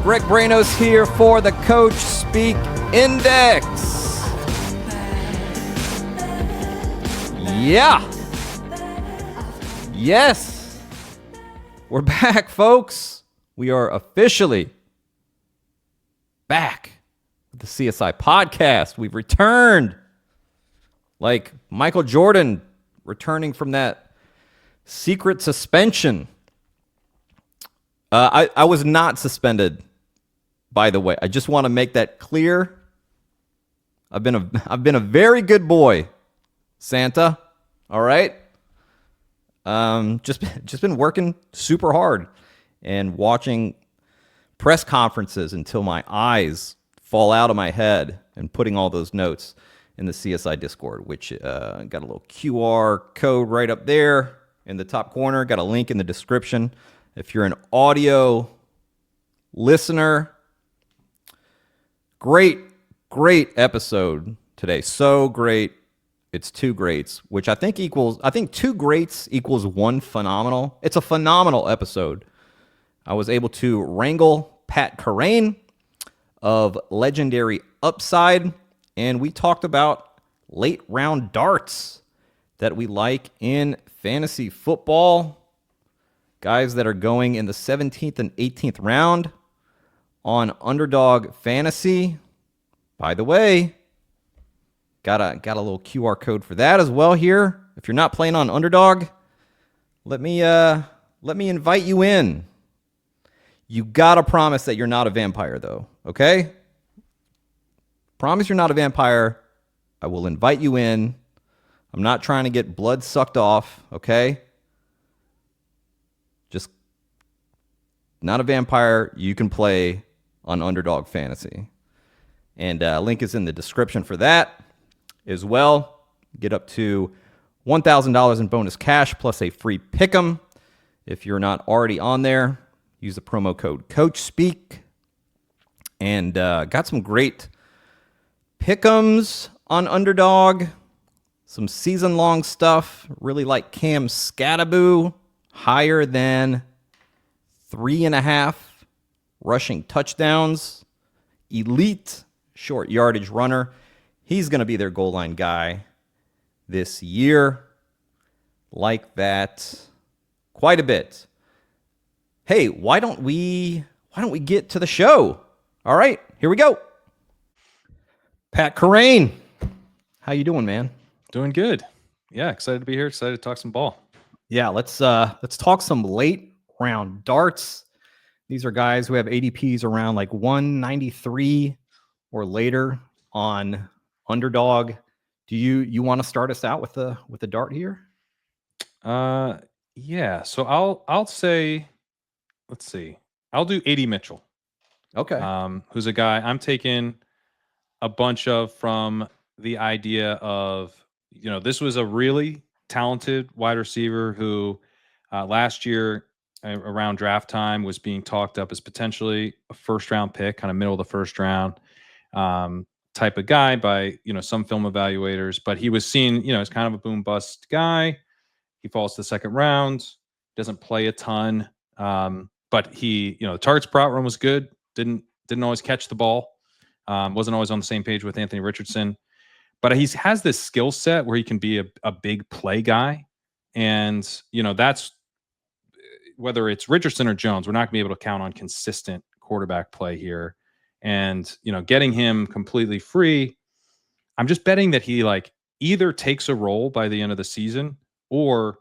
Greg Branos here for the Coachspeak Index. Yeah. Yes. We're back, folks. We are officially back with the CSI podcast. We've returned like Michael Jordan returning from that secret suspension. I was not suspended, by the way. I just want to make that clear. I've been a very good boy, Santa. All right. Just been working super hard and watching press conferences until my eyes fall out of my head and putting all those notes in the CSI Discord, which got a little QR code right up there in the top corner. Got a link in the description. If you're an audio listener, great episode today. So great. It's two greats, which I think two greats equals one phenomenal. It's a phenomenal episode. I was able to wrangle Pat Kerrane of Legendary Upside, and we talked about late round darts that we like in fantasy football. Guys that are going in the 17th and 18th round on Underdog Fantasy. By the way, got a little QR code for that as well here. If you're not playing on Underdog, let me invite you in. You gotta promise that you're not a vampire, though. Okay? Promise you're not a vampire. I will invite you in. I'm not trying to get blood sucked off. Okay? Just not a vampire. You can play on Underdog Fantasy. And link is in the description for that as well. Get up to $1,000 in bonus cash plus a free pick'em. If you're not already on there, use the promo code Coachspeak. And got some great pick'ems on Underdog. Some season-long stuff. Really like Cam Scattaboo. Higher than 3.5 rushing touchdowns. Elite short yardage runner. He's going to be their goal line guy this year. Like that quite a bit. Hey, why don't we get to the show? All right, here we go. Pat Kerrane, how you doing, man? Doing good. Yeah, excited to be here. Excited to talk some ball. Yeah, let's talk some late round darts. These are guys who have ADPs around like 193 or later on Underdog. Do you want to start us out with the dart here? Yeah. So I'll say, let's see. I'll do AD Mitchell. Okay. Who's a guy I'm taking a bunch of from the idea of, this was a really talented wide receiver who last year around draft time was being talked up as potentially a first round pick, kind of middle of the first round type of guy by, some film evaluators, but he was seen, as kind of a boom bust guy. He falls to the second round, doesn't play a ton. But he, the targets per out run was good. Didn't always catch the ball. Wasn't always on the same page with Anthony Richardson. But he has this skill set where he can be a big play guy. And, that's whether it's Richardson or Jones, we're not going to be able to count on consistent quarterback play here. And, getting him completely free, I'm just betting that he either takes a role by the end of the season or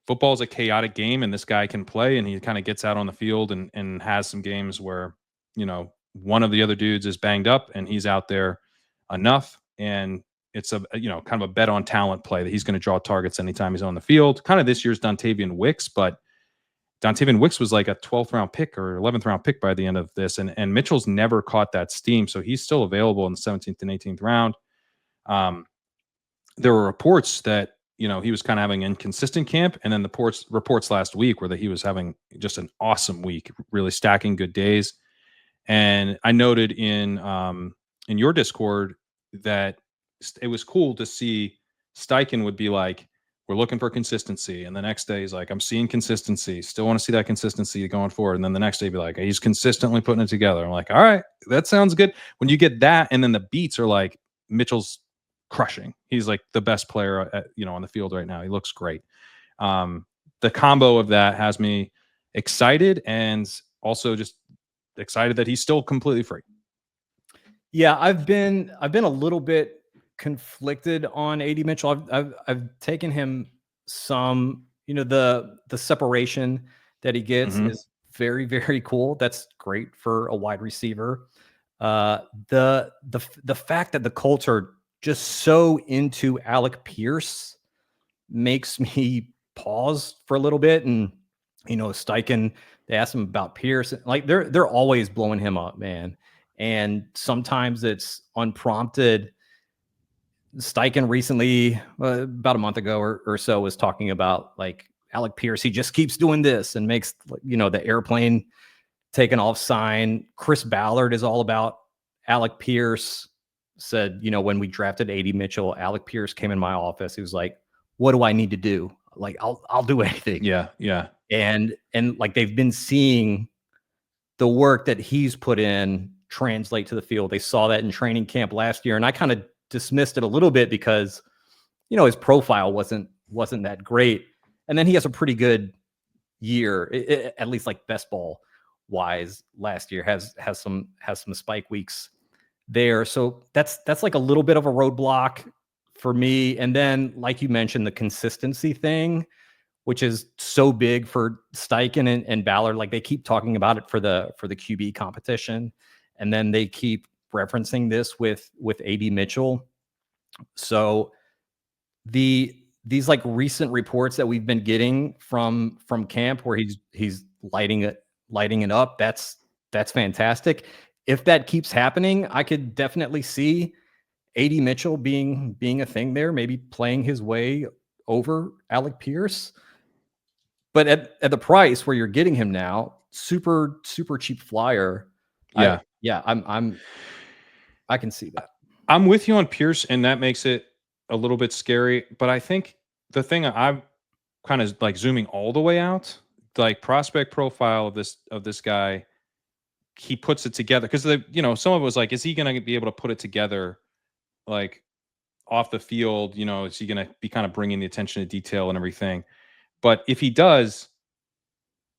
football is a chaotic game and this guy can play and he kind of gets out on the field and has some games where, one of the other dudes is banged up and he's out there enough. And it's a kind of a bet on talent play that he's going to draw targets anytime he's on the field. Kind of this year's Dontavian Wicks, but Dontavian Wicks was like a 12th round pick or 11th round pick by the end of this. And Mitchell's never caught that steam. So he's still available in the 17th and 18th round. There were reports that, he was kind of having an inconsistent camp. And then the reports last week were that he was having just an awesome week, really stacking good days. And I noted in your Discord that it was cool to see Steichen would be like, we're looking for consistency. And the next day he's like, I'm seeing consistency. Still want to see that consistency going forward. And then the next day be like, he's consistently putting it together. I'm like, all right, that sounds good. When you get that, and then the beats are like, Mitchell's crushing. He's like the best player on the field right now. He looks great. The combo of that has me excited, and also just excited that he's still completely free. Yeah, I've been a little bit conflicted on AD Mitchell. I've taken him some, the separation that he gets is very, very cool. That's great for a wide receiver. The fact that the Colts are just so into Alec Pierce makes me pause for a little bit. And Steichen, they asked him about Pierce. Like they're always blowing him up, man. And sometimes it's unprompted. Steichen recently, about a month ago or so, was talking about like Alec Pierce. He just keeps doing this and makes the airplane taken off sign. Chris Ballard is all about Alec Pierce. Said, when we drafted AD Mitchell, Alec Pierce came in my office. He was like, "What do I need to do? Like, I'll do anything." Yeah. And like they've been seeing the work that he's put in translate to the field. They saw that in training camp last year, and I kind of dismissed it a little bit because his profile wasn't that great. And then he has a pretty good year, at least like best ball wise last year, has some spike weeks there. So that's like a little bit of a roadblock for me. And then, like you mentioned, the consistency thing, which is so big for Steichen and Ballard. Like they keep talking about it for the QB competition, and then they keep referencing this with AD Mitchell. So these like recent reports that we've been getting from camp where he's lighting it up, that's fantastic. If that keeps happening, I could definitely see AD Mitchell being a thing there, maybe playing his way over Alec Pierce. But at the price where you're getting him now, super cheap flyer. Yeah. I can see that. I'm with you on Pierce, and that makes it a little bit scary. But I think the thing I'm kind of like zooming all the way out, like prospect profile of this guy, he puts it together because some of it was like, is he going to be able to put it together like off the field? Is he going to be kind of bringing the attention to detail and everything? But if he does,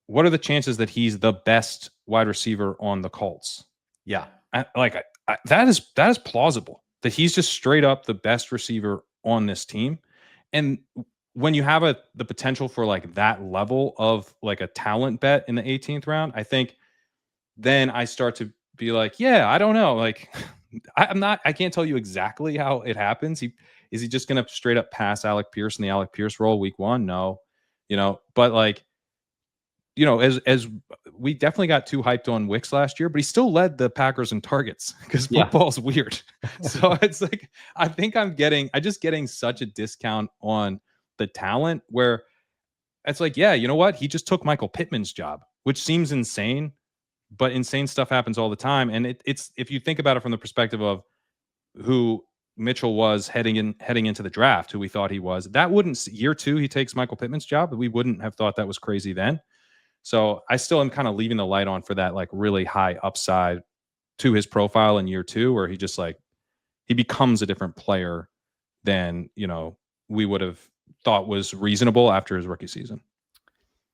what are the chances that he's the best wide receiver on the Colts? Yeah, that is plausible, that he's just straight up the best receiver on this team. And when you have the potential for like that level of like a talent bet in the 18th round, I think then I start to be like, yeah, I don't know. Like I can't tell you exactly how it happens. Is he just going to straight up pass Alec Pierce in the Alec Pierce role week one? No, but like, as we definitely got too hyped on Wicks last year, but he still led the Packers in targets because football's weird. So it's like, I think I'm just getting such a discount on the talent where it's like, yeah, you know what? He just took Michael Pittman's job, which seems insane, but insane stuff happens all the time. And it's, if you think about it from the perspective of who Mitchell was heading into the draft, who we thought he was, that wouldn't, year two, he takes Michael Pittman's job, but we wouldn't have thought that was crazy then. So I still am kind of leaving the light on for that like really high upside to his profile in year two, where he just like, he becomes a different player than, we would have thought was reasonable after his rookie season.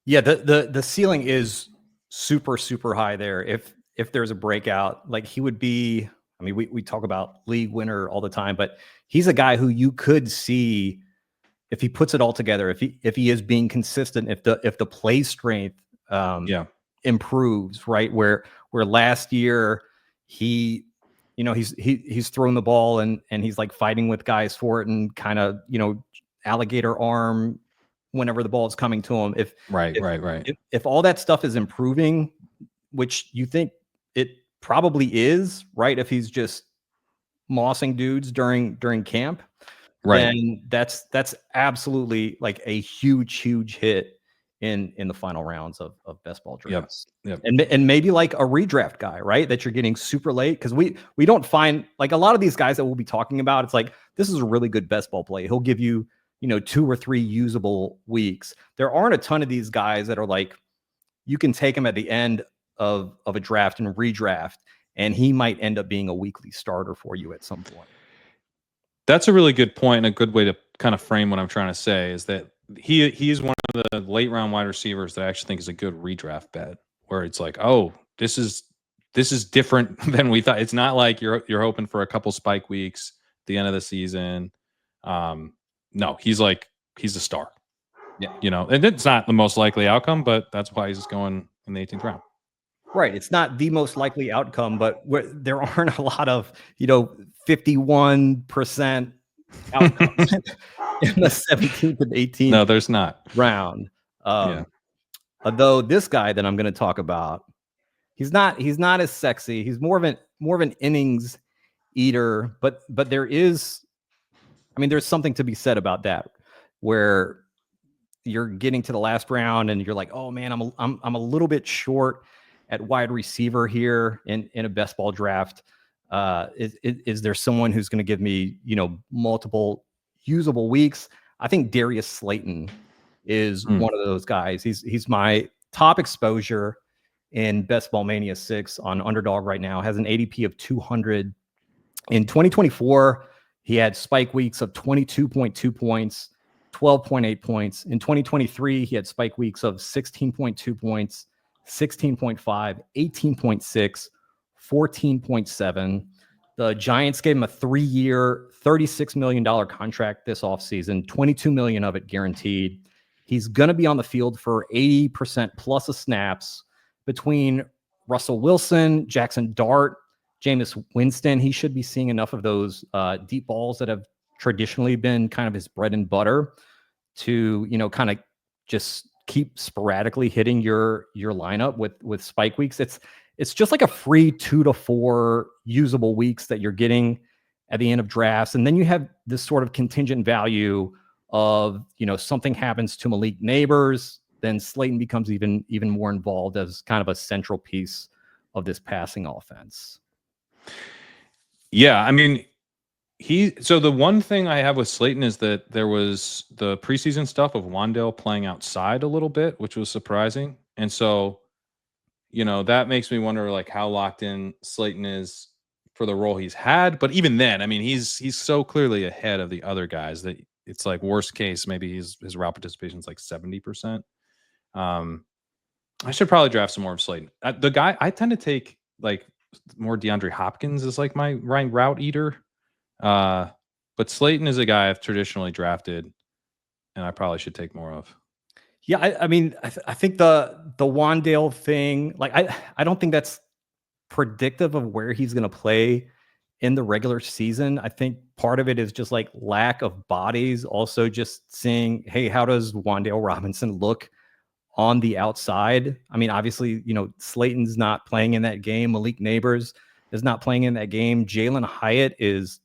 Yeah. The ceiling is super, super high there. If there's a breakout, like he would be, I mean, we talk about league winner all the time, but he's a guy who you could see if he puts it all together, if he is being consistent, if the play strength improves, right? Where last year he's thrown the ball and he's like fighting with guys for it and kind of, alligator arm whenever the ball is coming to him. If all that stuff is improving, which you think it probably is, right? If he's just mossing dudes during camp, right? And that's absolutely like a huge hit in the final rounds of best ball drafts. Yep. And maybe like a redraft guy, right? That you're getting super late, because we don't find like a lot of these guys that we'll be talking about. It's like, this is a really good best ball play. He'll give you 2 or 3 usable weeks. There aren't a ton of these guys that are like, you can take him at the end of a draft and redraft, and he might end up being a weekly starter for you at some point. That's a really good point, and a good way to kind of frame what I'm trying to say is that he is one of the late round wide receivers that I actually think is a good redraft bet, where it's like, oh, this is different than we thought. It's not like you're hoping for a couple spike weeks at the end of the season. No, he's a star. Yeah. And it's not the most likely outcome, but that's why he's going in the 18th round. Right. It's not the most likely outcome, but there aren't a lot of, 51% outcomes in the 17th and 18th No, there's not. round. Although this guy that I'm going to talk about, he's not as sexy. He's more of an innings eater, but there's something to be said about that, where you're getting to the last round and you're like, oh man, I'm a little bit short at wide receiver here in a best ball draft. Is there someone who's going to give me, multiple usable weeks? I think Darius Slayton is one of those guys. He's my top exposure in Best Ball Mania 6 on Underdog right now. Has an ADP of 200. In 2024, he had spike weeks of 22.2 points, 12.8 points. In 2023, he had spike weeks of 16.2 points, 16.5, 18.6, 14.7. The Giants gave him a 3-year, $36 million contract this offseason, $22 million of it guaranteed. He's going to be on the field for 80% plus of snaps between Russell Wilson, Jackson Dart, Jameis Winston. He should be seeing enough of those deep balls that have traditionally been kind of his bread and butter to, kind of just keep sporadically hitting your lineup with spike weeks. It's just like a free 2 to 4 usable weeks that you're getting at the end of drafts. And then you have this sort of contingent value of, something happens to Malik Neighbors, then Slayton becomes even more involved as kind of a central piece of this passing offense. Yeah, so the one thing I have with Slayton is that there was the preseason stuff of Wan'Dale playing outside a little bit, which was surprising. And so, that makes me wonder like how locked in Slayton is for the role he's had. But even then, he's so clearly ahead of the other guys that it's like worst case, maybe his route participation is like 70%. I should probably draft some more of Slayton. The guy I tend to take like more DeAndre Hopkins is like my route eater. But Slayton is a guy I've traditionally drafted and I probably should take more of. Yeah, I think the Wan'Dale thing, like I don't think that's predictive of where he's going to play in the regular season. I think part of it is just like lack of bodies. Also, just seeing, hey, how does Wan'Dale Robinson look on the outside? Obviously, Slayton's not playing in that game. Malik Neighbors is not playing in that game. Jalen Hyatt is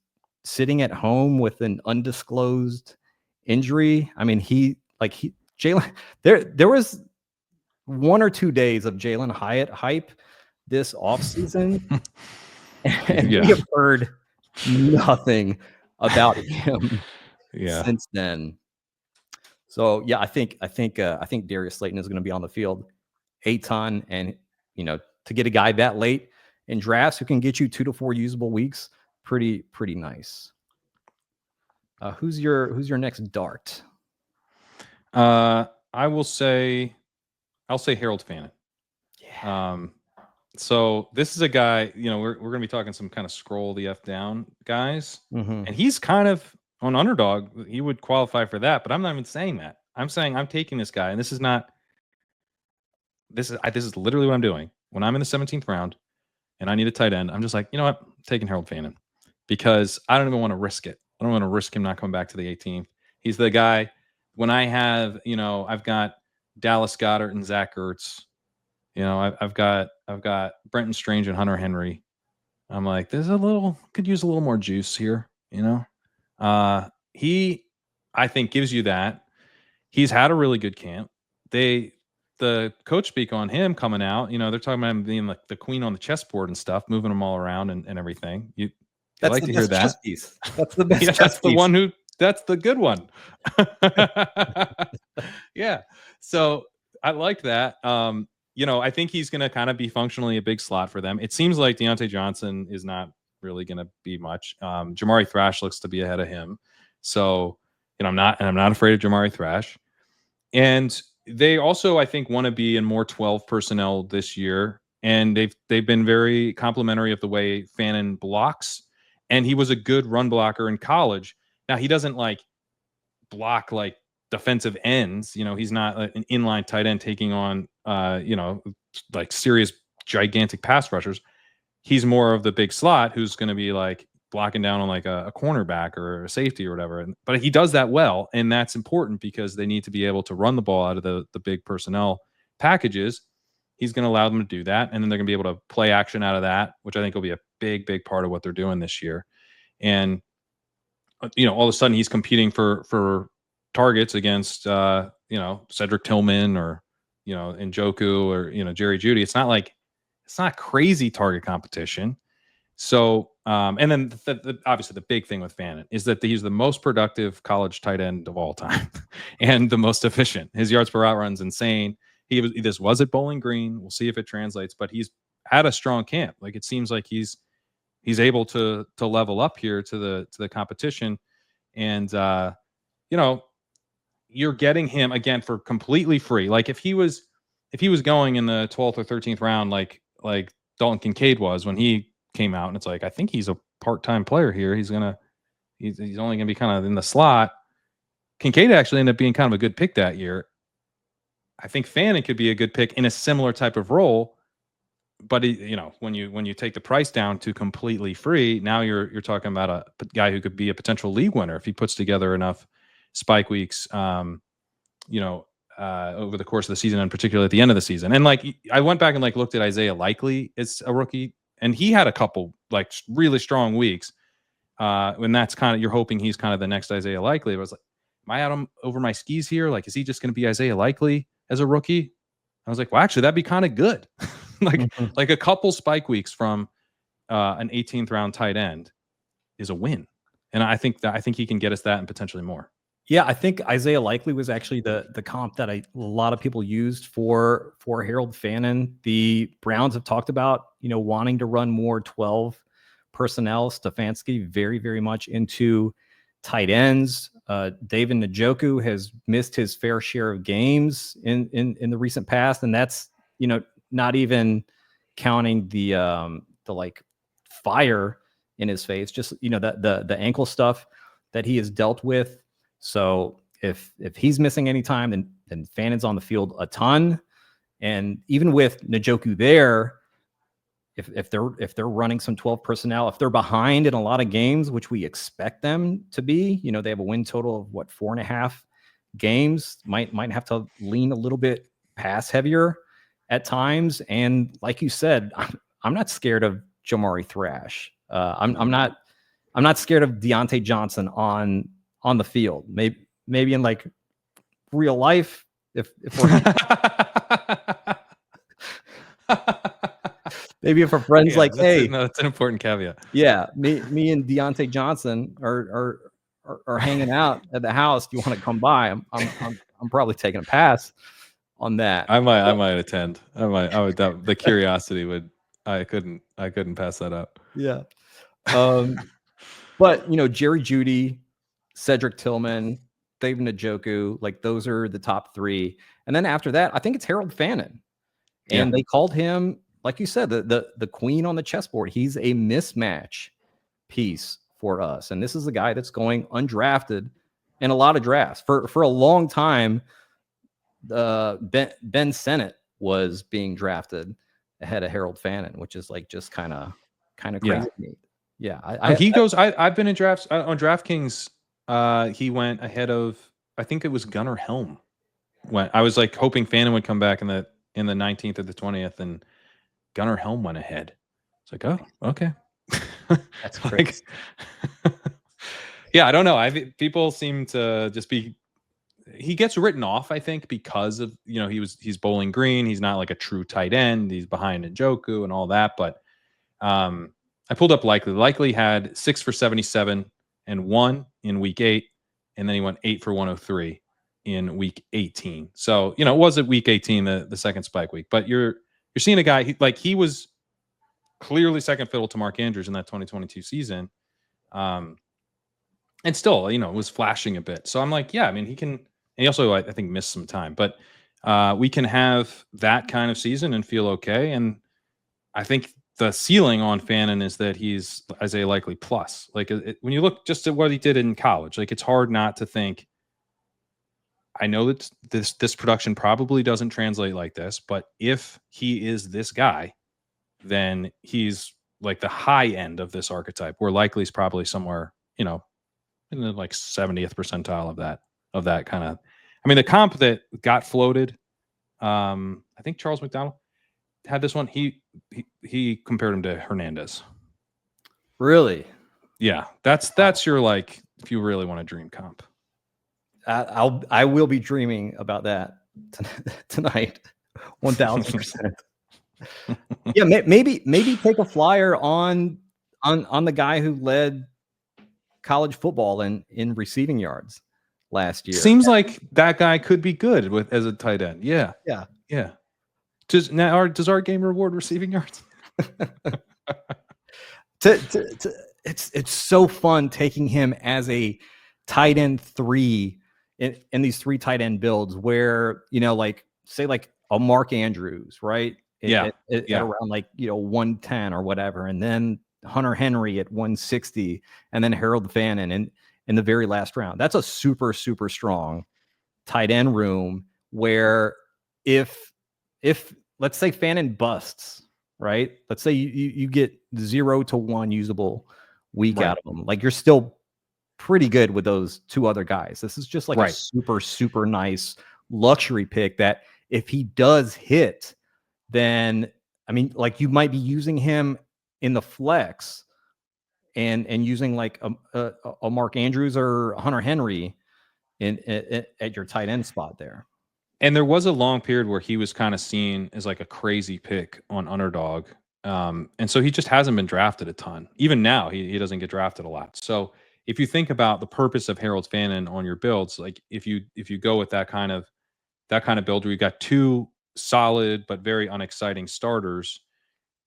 sitting at home with an undisclosed injury. Jalen, there was 1 or 2 days of Jalen Hyatt hype this offseason, and we have heard nothing about him since then. So yeah, I think Darius Slayton is going to be on the field a ton, and to get a guy that late in drafts who can get you 2 to 4 usable weeks, pretty nice. Who's your next dart? I'll say Harold Fannin. Yeah. So this is a guy, we're going to be talking some kind of scroll the F down guys, and he's kind of on Underdog. He would qualify for that, but I'm not even saying that. I'm saying I'm taking this guy, and this is literally what I'm doing when I'm in the 17th round and I need a tight end. I'm just like, you know what, I'm taking Harold Fannin because I don't even want to risk it. I don't want to risk him not coming back to the 18th. He's the guy when I have, I've got Dallas Goedert and Zach Ertz. I've got Brenton Strange and Hunter Henry. I'm like, could use a little more juice here. He, I think, gives you that. He's had a really good camp. The Coachspeak on him coming out, they're talking about him being like the queen on the chessboard and stuff, moving them all around and everything. You like to hear that? Chess piece. That's the best. That's the one who That's the good one. Yeah. So I like that. I think he's going to kind of be functionally a big slot for them. It seems like Deontay Johnson is not really going to be much. Jamari Thrash looks to be ahead of him. So, I'm not afraid of Jamari Thrash. And they also, I think, want to be in more 12 personnel this year. And they've been very complimentary of the way Fannin blocks. And he was a good run blocker in college. Now, he doesn't block defensive ends. He's not an inline tight end taking on, serious gigantic pass rushers. He's more of the big slot who's going to be blocking down on a cornerback or a safety or whatever. But he does that well. And that's important because they need to be able to run the ball out of the big personnel packages. He's going to allow them to do that. And then they're going to be able to play action out of that, which I think will be a big, big part of what they're doing this year. And, all of a sudden he's competing for targets against, Cedric Tillman or, Njoku or, Jerry Jeudy. It's not crazy target competition. So, and then obviously the big thing with Fannin is that he's the most productive college tight end of all time and the most efficient. His yards per route run's insane. This was at Bowling Green. We'll see if it translates, but he's had a strong camp. It seems like he's able to level up here to the competition. And, you're getting him again for completely free. If he was going in the 12th or 13th round, like Dalton Kincaid was when he came out, and it's I think he's a part-time player here. He's only gonna be kind of in the slot. Kincaid actually ended up being kind of a good pick that year. I think Fannin could be a good pick in a similar type of role, but when you take the price down to completely free, now you're talking about a guy who could be a potential league winner if he puts together enough spike weeks, over the course of the season, and particularly at the end of the season. And I went back and looked at Isaiah Likely as a rookie, and he had a couple really strong weeks. When that's you're hoping he's kind of the next Isaiah Likely. I was am I out over my skis here? Is he just going to be Isaiah Likely as a rookie? I was well, actually, that'd be kind of good. A couple spike weeks from an 18th round tight end is a win. And I think he can get us that and potentially more. Yeah, I think Isaiah Likely was actually the comp that a lot of people used for Harold Fannin. The Browns have talked about, wanting to run more 12 personnel. Stefanski very, very much into tight ends. David Njoku has missed his fair share of games in the recent past, and that's not even counting the fire in his face, just the ankle stuff that he has dealt with. So if he's missing any time, then Fannin's on the field a ton. And even with Njoku there, if they're running some 12 personnel, if they're behind in a lot of games, which we expect them to be, they have a win total of 4.5 games, might have to lean a little bit pass heavier at times. And like you said, I'm not scared of Jamari Thrash. I'm not scared of Deontay Johnson on the field. Maybe in real life, if we're maybe if a friend's hey, no, that's an important caveat. Yeah, me and Deontay Johnson are hanging out at the house. Do you want to come by? I'm probably taking a pass on that. I might attend. I would. The curiosity would. I couldn't pass that up. Yeah. But Jerry Jeudy, Cedric Tillman, David Njoku, those are the top three. And then after that, I think it's Harold Fannin. And they called him, like you said, the queen on the chessboard. He's a mismatch piece for us. And this is a guy that's going undrafted in a lot of drafts. For a long time, Ben Sennett was being drafted ahead of Harold Fannin, which is just kind of crazy to me. Yeah. I've been in drafts on DraftKings. He went ahead of, I think it was Gunnar Helm. When I was hoping Fannin would come back in the 19th or the 20th, and Gunnar Helm went ahead. It's oh, okay. That's crazy. Yeah, I don't know. People seem to just be. He gets written off, I think, because of he's Bowling Green. He's not a true tight end. He's behind Njoku and all that. But I pulled up Likely. Likely had 6 for 77 and 1 in week 8. and then he went 8 for 103 in week 18. So, it was at week 18, the second spike week, but you're seeing a guy he was clearly second fiddle to Mark Andrews in that 2022 season. And still, was flashing a bit. So I'm like, yeah, I mean, he can, and he also, I think, missed some time, but we can have that kind of season and feel okay. And I think the ceiling on Fannin is that he's Isaiah Likely plus. Like when you look just at what he did in college, like it's hard not to think, I know that this production probably doesn't translate like this, but if he is this guy, then he's like the high end of this archetype, where Likely's probably somewhere, in the like 70th percentile of that kind of. I mean, the comp that got floated, I think Charles McDonald had this one. He compared him to Hernandez. Really? Yeah, that's your, like, if you really want to dream comp. I will be dreaming about that tonight, 1000%. Yeah, maybe take a flyer on the guy who led college football in receiving yards last year. Seems like that guy could be good as a tight end. Yeah. Does our game reward receiving yards? It's so fun taking him as a tight end 3 in these 3 tight end builds, where like say like a Mark Andrews, right? At around like 110 or whatever, and then Hunter Henry at 160, and then Harold Fannin in the very last round. That's a super, super strong tight end room, where if let's say Fannin busts, right? Let's say you get 0 to 1 usable week out of him. Like, you're still pretty good with those 2 other guys. This is just like a super, super nice luxury pick that if he does hit, then, I mean, like, you might be using him in the flex and using like a Mark Andrews or Hunter Henry at your tight end spot there. And there was a long period where he was kind of seen as like a crazy pick on Underdog. And so he just hasn't been drafted a ton. Even now, he doesn't get drafted a lot. So if you think about the purpose of Harold Fannin on your builds, like if you go with that kind of build where you got 2 solid but very unexciting starters,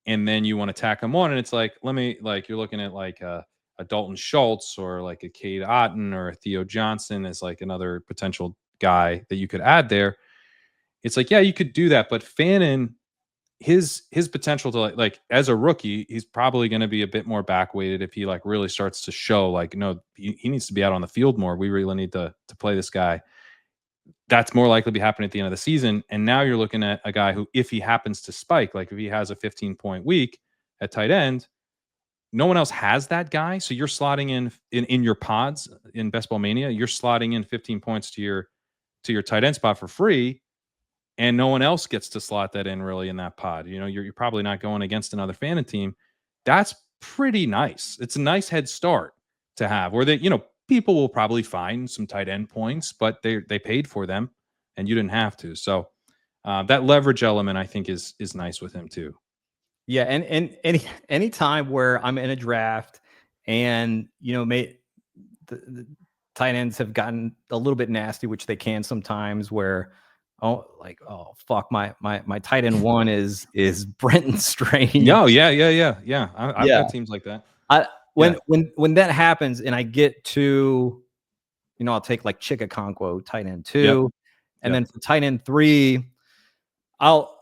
and then you want to tack them on, and it's like, you're looking at like a Dalton Schultz or like a Cade Otton or a Theo Johnson as like another potential guy that you could add there. It's like, yeah, you could do that, but Fannin, his potential to like as a rookie, he's probably going to be a bit more back weighted if he like really starts to show like, no, he needs to be out on the field more. We really need to play this guy. That's more likely to be happening at the end of the season. And now you're looking at a guy who, if he happens to spike, like if he has a 15-point week at tight end, no one else has that guy. So you're slotting in your pods in Best Ball Mania, you're slotting in 15 points to your tight end spot for free. And no one else gets to slot that in really in that pod. You're probably not going against another Fannin team. That's pretty nice. It's a nice head start to have, where people will probably find some tight end points, but they paid for them and you didn't have to. So that leverage element, I think, is nice with him too. Yeah. And any time where I'm in a draft and, the tight ends have gotten a little bit nasty, which they can sometimes, where, oh fuck, my tight end 1 is Brenton Strange. Oh yeah. I've got teams like that. When that happens and I get to, I'll take like Chikakonkwo, tight end 2, and then for tight end 3, I'll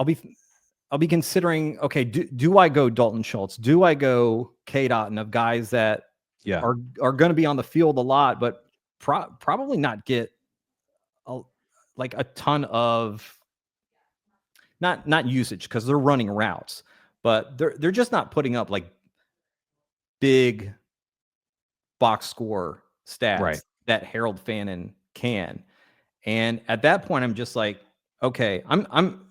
be considering, okay, do I go Dalton Schultz? Do I go Cade Otton, of guys that are going to be on the field a lot, but probably not get a ton of not usage because they're running routes, but they're just not putting up like big box score stats that Harold Fannin can. And at that point, I'm just like, okay, I'm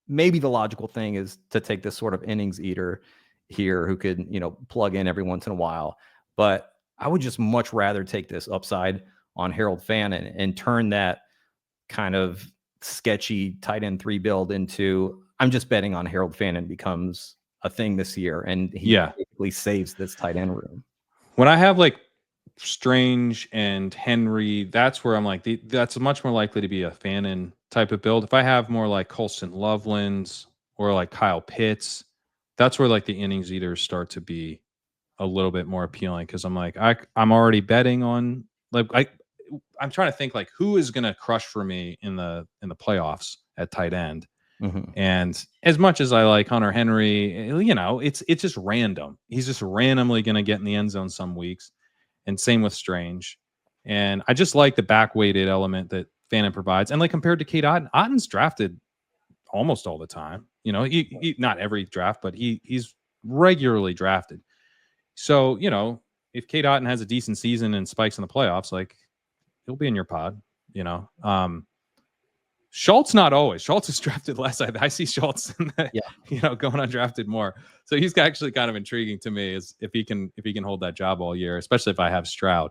maybe the logical thing is to take this sort of innings eater here who could, plug in every once in a while. But I would just much rather take this upside on Harold Fannin and turn that kind of sketchy tight end 3 build into, I'm just betting on Harold Fannin becomes a thing this year, and he basically saves this tight end room. When I have like Strange and Henry, that's where I'm like, that's much more likely to be a Fannin type of build. If I have more like Colston Lovelands or like Kyle Pitts, that's where like the innings eaters start to be a little bit more appealing, because I'm like, I'm already betting on like I'm trying to think like who is going to crush for me in the playoffs at tight end. And as much as I like Hunter Henry, you know, it's just random. He's just randomly going to get in the end zone some weeks, and same with Strange. And I just like the back weighted element that Fannin provides. And like compared to Cade Otton, Otton's drafted almost all the time. You know, he not every draft, but he's regularly drafted. So, you know, if Cade Otton has a decent season and spikes in the playoffs, like he'll be in your pod, you know. Schultz, not always. Schultz is drafted less. I see Schultz, you know, going undrafted more. So he's actually kind of intriguing to me, is if he can hold that job all year, especially if I have Stroud.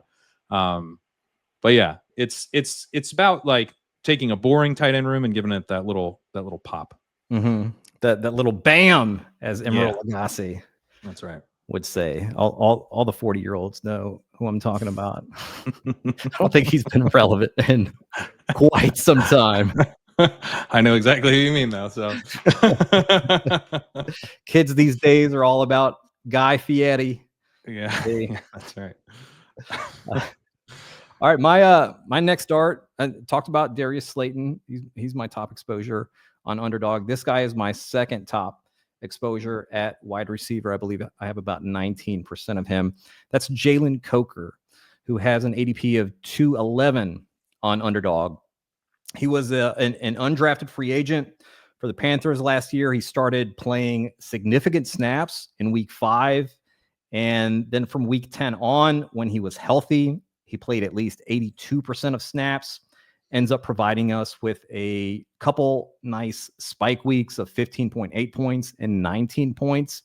But yeah, it's about like taking a boring tight end room and giving it that little pop. That little bam, as Emerald Lagasse That's right. would say. All the 40-year-olds know who I'm talking about. I don't think he's been relevant in quite some time. I know exactly who you mean, though. So kids these days are all about Guy Fieri. Yeah, that's right. All right, my next start. I talked about Darius Slayton. He's my top exposure on Underdog. This guy is my second top exposure at wide receiver. I believe I have about 19% of him. That's Jalen Coker, who has an ADP of 211 on Underdog. He was an undrafted free agent for the Panthers last year. He started playing significant snaps in week 5. And then from week 10 on, when he was healthy, he played at least 82% of snaps, ends up providing us with a couple nice spike weeks of 15.8 points and 19 points.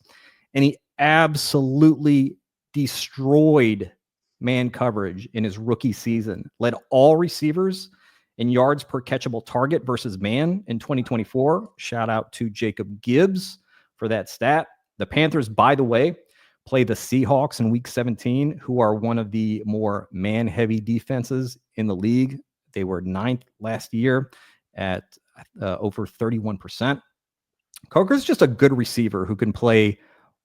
And he absolutely destroyed man coverage in his rookie season, led all receivers in yards per catchable target versus man in 2024. Shout out to Jacob Gibbs for that stat. The Panthers, by the way, play the Seahawks in week 17, who are one of the more man-heavy defenses in the league. They were 9th last year at over 31%. Coker's just a good receiver who can play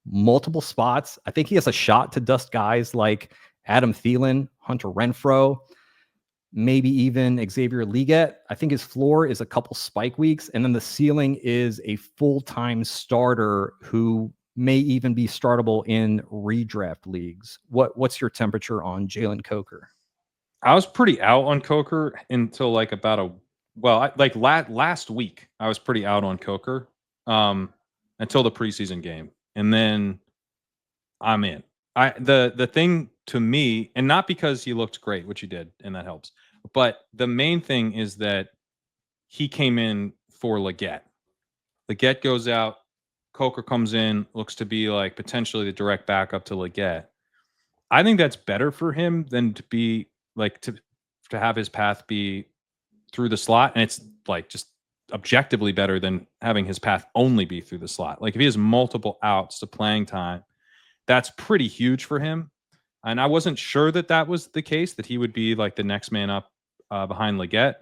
multiple spots. I think he has a shot to dust guys like Adam Thielen, Hunter Renfrow, maybe even Xavier Legette. I think his floor is a couple spike weeks, and then the ceiling is a full-time starter who may even be startable in redraft leagues. What's your temperature on Jalen Coker? I was pretty out on Coker until like about last week. I was pretty out on Coker until the preseason game, and then I'm in. The thing to me, and not because he looked great, which he did, and that helps, but the main thing is that he came in for Legette. Legette goes out. Coker comes in, looks to be like potentially the direct backup to Legette. I think that's better for him than to be like to have his path be through the slot. And it's like just objectively better than having his path only be through the slot. Like if he has multiple outs to playing time, that's pretty huge for him. And I wasn't sure that was the case, that he would be like the next man up behind Legette.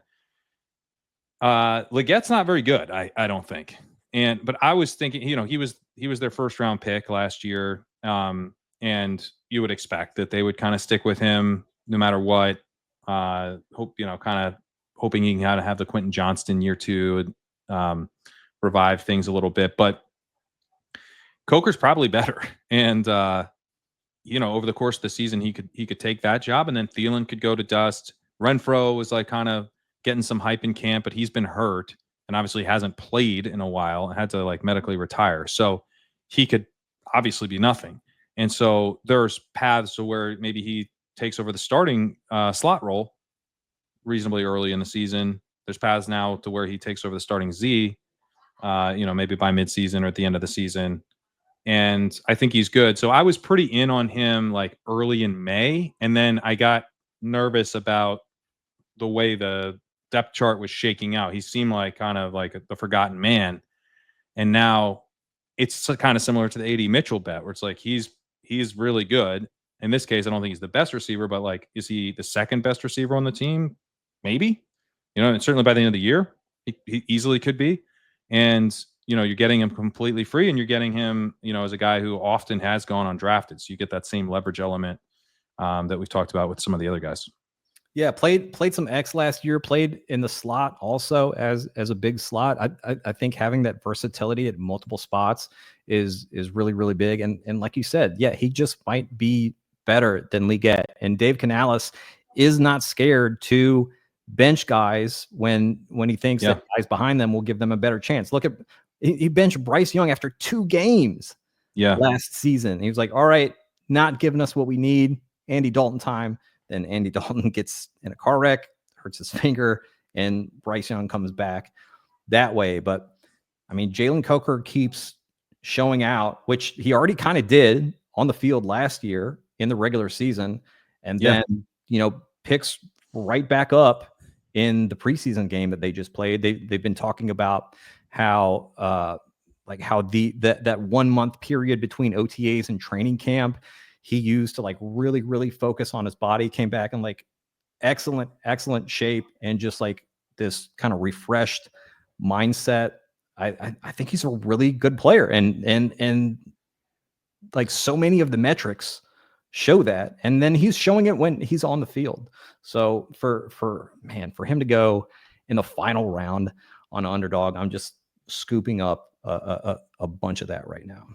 Legette's not very good, I don't think. But I was thinking, you know, he was their first round pick last year. And you would expect that they would kind of stick with him no matter what. Kind of hoping he can kind of have the Quentin Johnston year 2, revive things a little bit. But Coker's probably better. And, over the course of the season, he could take that job, and then Thielen could go to dust. Renfrow was like kind of getting some hype in camp, but he's been hurt and obviously hasn't played in a while and had to like medically retire. So he could obviously be nothing. And so there's paths to where maybe he takes over the starting slot role reasonably early in the season. There's paths now to where he takes over the starting Z, maybe by midseason or at the end of the season. And I think he's good. So I was pretty in on him like early in May. And then I got nervous about the way the depth chart was shaking out. He seemed like kind of like the forgotten man. And now it's kind of similar to the AD Mitchell bet, where it's like he's really good. in this case, I don't think he's the best receiver, but like, is he the second best receiver on the team? Maybe, and certainly by the end of the year, he easily could be. And, you're getting him completely free, and you're getting him, as a guy who often has gone undrafted. So you get that same leverage element that we've talked about with some of the other guys. Yeah, played some X last year, played in the slot also as a big slot. I think having that versatility at multiple spots is really, really big. And like you said, yeah, he just might be better than Leggett. And Dave Canales is not scared to bench guys when he thinks that guys behind them will give them a better chance. Look at he benched Bryce Young after 2 games last season. He was like, all right, not giving us what we need. Andy Dalton time. Then Andy Dalton gets in a car wreck, hurts his finger, and Bryce Young comes back that way. But I mean, Jalen Coker keeps showing out, which he already kind of did on the field last year in the regular season. And then, picks right back up in the preseason game that they just played. They've been talking about how that 1 month period between OTAs and training camp he used to like really, really focus on his body, came back in like excellent shape and just like this kind of refreshed mindset. I think he's a really good player, and like so many of the metrics show that, and then he's showing it when he's on the field. So for him to go in the final round on Underdog, I'm just scooping up a bunch of that right now.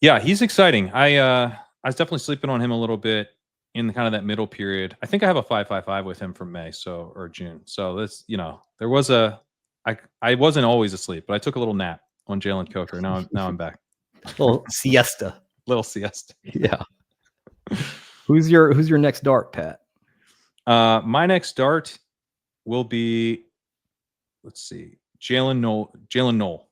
Yeah, he's exciting. I was definitely sleeping on him a little bit in the kind of that middle period. I think I have a 5.55 with him from May or June. So this, there was I wasn't always asleep, but I took a little nap on Jalen Coker. Now I'm back. Little siesta. Yeah. Who's your next dart, Pat? My next dart will be, let's see, Jaylin Noel.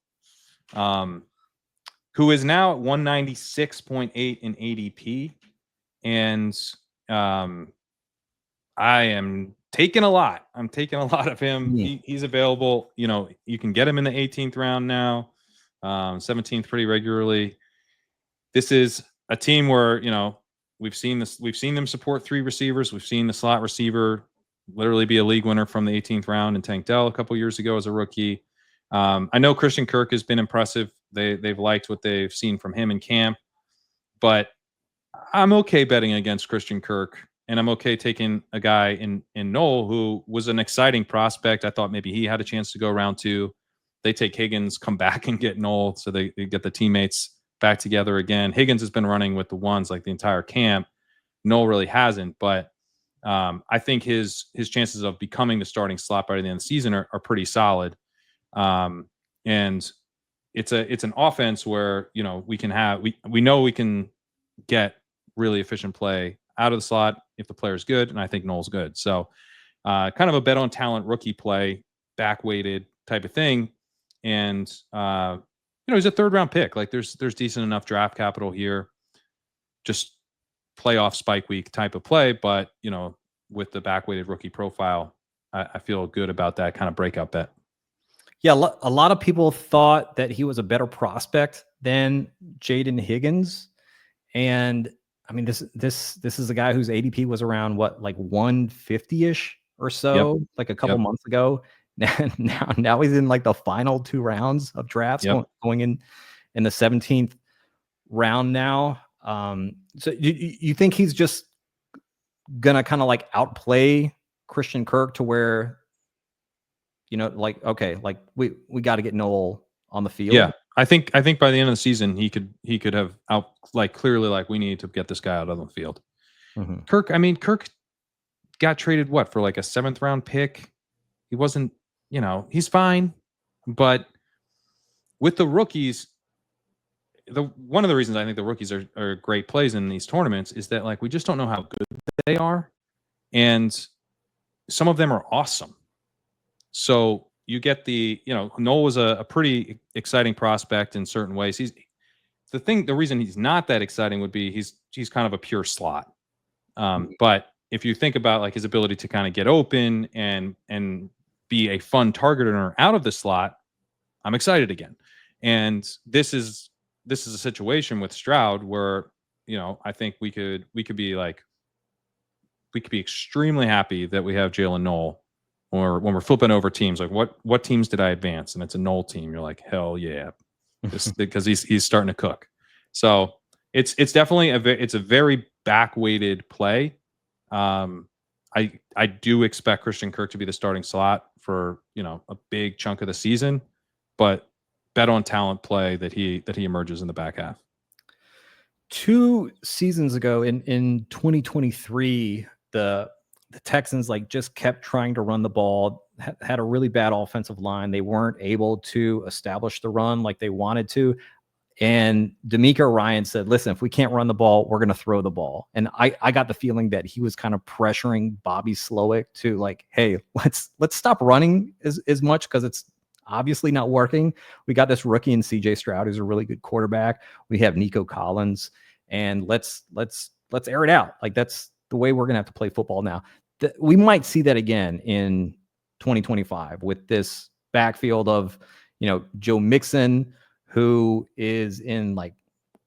Who is now at 196.8 in ADP. And I am taking a lot. I'm taking a lot of him. He's available. You can get him in the 18th round now, 17th pretty regularly. This is a team where, we've seen this. We've seen them support 3 receivers. We've seen the slot receiver literally be a league winner from the 18th round in Tank Dell a couple years ago as a rookie. I know Christian Kirk has been impressive. They've liked what they've seen from him in camp, but I'm okay betting against Christian Kirk, and I'm okay taking a guy in Noel who was an exciting prospect. I thought maybe he had a chance to go round 2. They take Higgins, come back and get Noel, so they get the teammates back together again. Higgins has been running with the ones like the entire camp. Noel really hasn't, but I think his chances of becoming the starting slot by the end of the season are pretty solid. And it's an offense where we know we can get really efficient play out of the slot if the player's good, and I think Noel's good. So kind of a bet on talent rookie play, back weighted type of thing. And he's a 3rd round pick. Like there's decent enough draft capital here. Just playoff spike week type of play, but with the back weighted rookie profile, I feel good about that kind of breakout bet. Yeah, a lot of people thought that he was a better prospect than Jaden Higgins, and I mean this is a guy whose ADP was around what, like 150-ish or so, like a couple months ago. Now he's in like the final 2 rounds of drafts, going in the 17th round now. So you think he's just gonna kind of like outplay Christian Kirk to where, okay, like we got to get Noel on the field? Yeah, I think by the end of the season he could have out, like, clearly, like, we need to get this guy out on the field. Mm-hmm. Kirk got traded for like a 7th round pick. He wasn't, he's fine, but with the rookies, one of the reasons I think the rookies are great plays in these tournaments is that, like, we just don't know how good they are, and some of them are awesome. So you get Noel was a pretty exciting prospect in certain ways. The reason he's not that exciting would be he's kind of a pure slot. But if you think about like his ability to kind of get open and be a fun targeter out of the slot, I'm excited again. And this is a situation with Stroud where I think we could be like, we could be extremely happy that we have Jaylin Noel when we're flipping over teams. Like what teams did I advance? And it's a Noel team. You're like, hell yeah, because he's starting to cook. So it's definitely it's a very back-weighted play. I do expect Christian Kirk to be the starting slot for a big chunk of the season, but bet on talent play that he emerges in the back half. 2 seasons ago in 2023, the Texans just kept trying to run the ball, had a really bad offensive line. They weren't able to establish the run like they wanted to. And D'Amico Ryan said, listen, if we can't run the ball, we're going to throw the ball. And I got the feeling that he was kind of pressuring Bobby Slowick to hey, let's stop running as much because it's obviously not working. We got this rookie in CJ Stroud, who's a really good quarterback. We have Nico Collins, and let's air it out. That's the way we're going to have to play football now. We might see that again in 2025 with this backfield of, Joe Mixon, who is in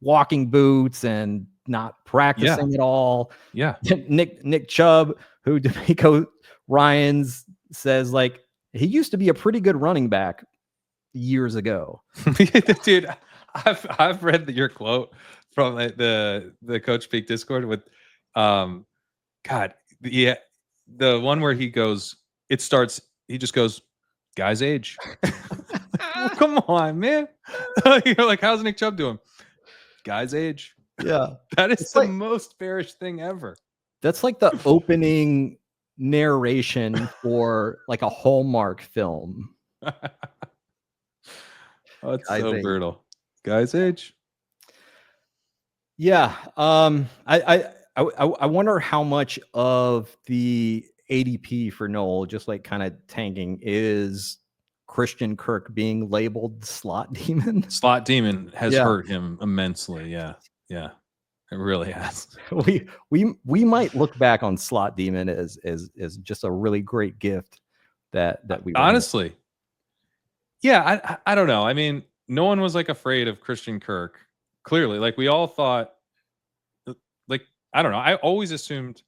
walking boots and not practicing at all. Yeah. Nick Chubb, who D'Amico Ryans says he used to be a pretty good running back years ago. Dude, I've read your quote from the Coachspeak Discord with the one where he goes, he just goes, guy's age. Oh, come on, man. You're like, how's Nick Chubb doing? Guy's age. Yeah. That is the most bearish thing ever. That's the opening narration for a Hallmark film. Oh, it's so brutal. Guy's age. Yeah. I wonder how much of the ADP for Noel just kind of tanking is Christian Kirk being labeled slot demon. Slot demon has hurt him immensely. Yeah. Yeah. It really has. We might look back on slot demon as just a really great gift that we honestly. Yeah, I don't know. I mean, no one was afraid of Christian Kirk. Clearly, we all thought, I don't know. I always assumed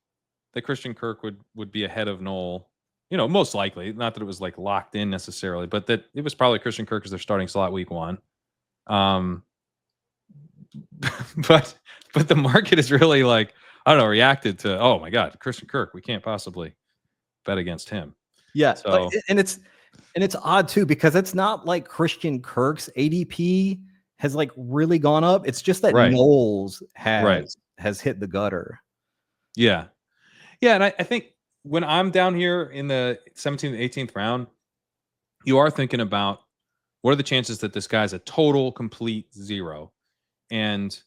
that Christian Kirk would be ahead of Noel. Most likely, not that it was locked in necessarily, but that it was probably Christian Kirk as their starting slot week 1. But the market is really I don't know, reacted to, oh my God, Christian Kirk, we can't possibly bet against him. Yeah. So and it's odd too, because it's not like Christian Kirk's ADP has really gone up. It's just that Noel's has hit the gutter. Yeah. Yeah. And I think when I'm down here in the 17th and 18th round, you are thinking about what are the chances that this guy's a total complete zero. And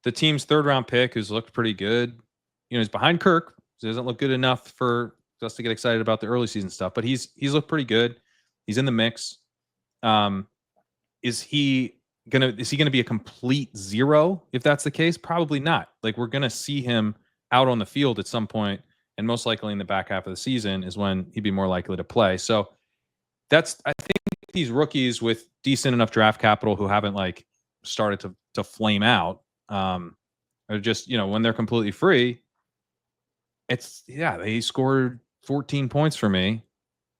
the team's 3rd round pick, who's looked pretty good, he's behind Kirk. So he doesn't look good enough for us to get excited about the early season stuff, but he's looked pretty good. He's in the mix. Is he gonna be a complete zero if that's the case? Probably not. We're gonna see him out on the field at some point, and most likely in the back half of the season is when he'd be more likely to play. So I think these rookies with decent enough draft capital who haven't started to flame out, are just, when they're completely free, they scored 14 points for me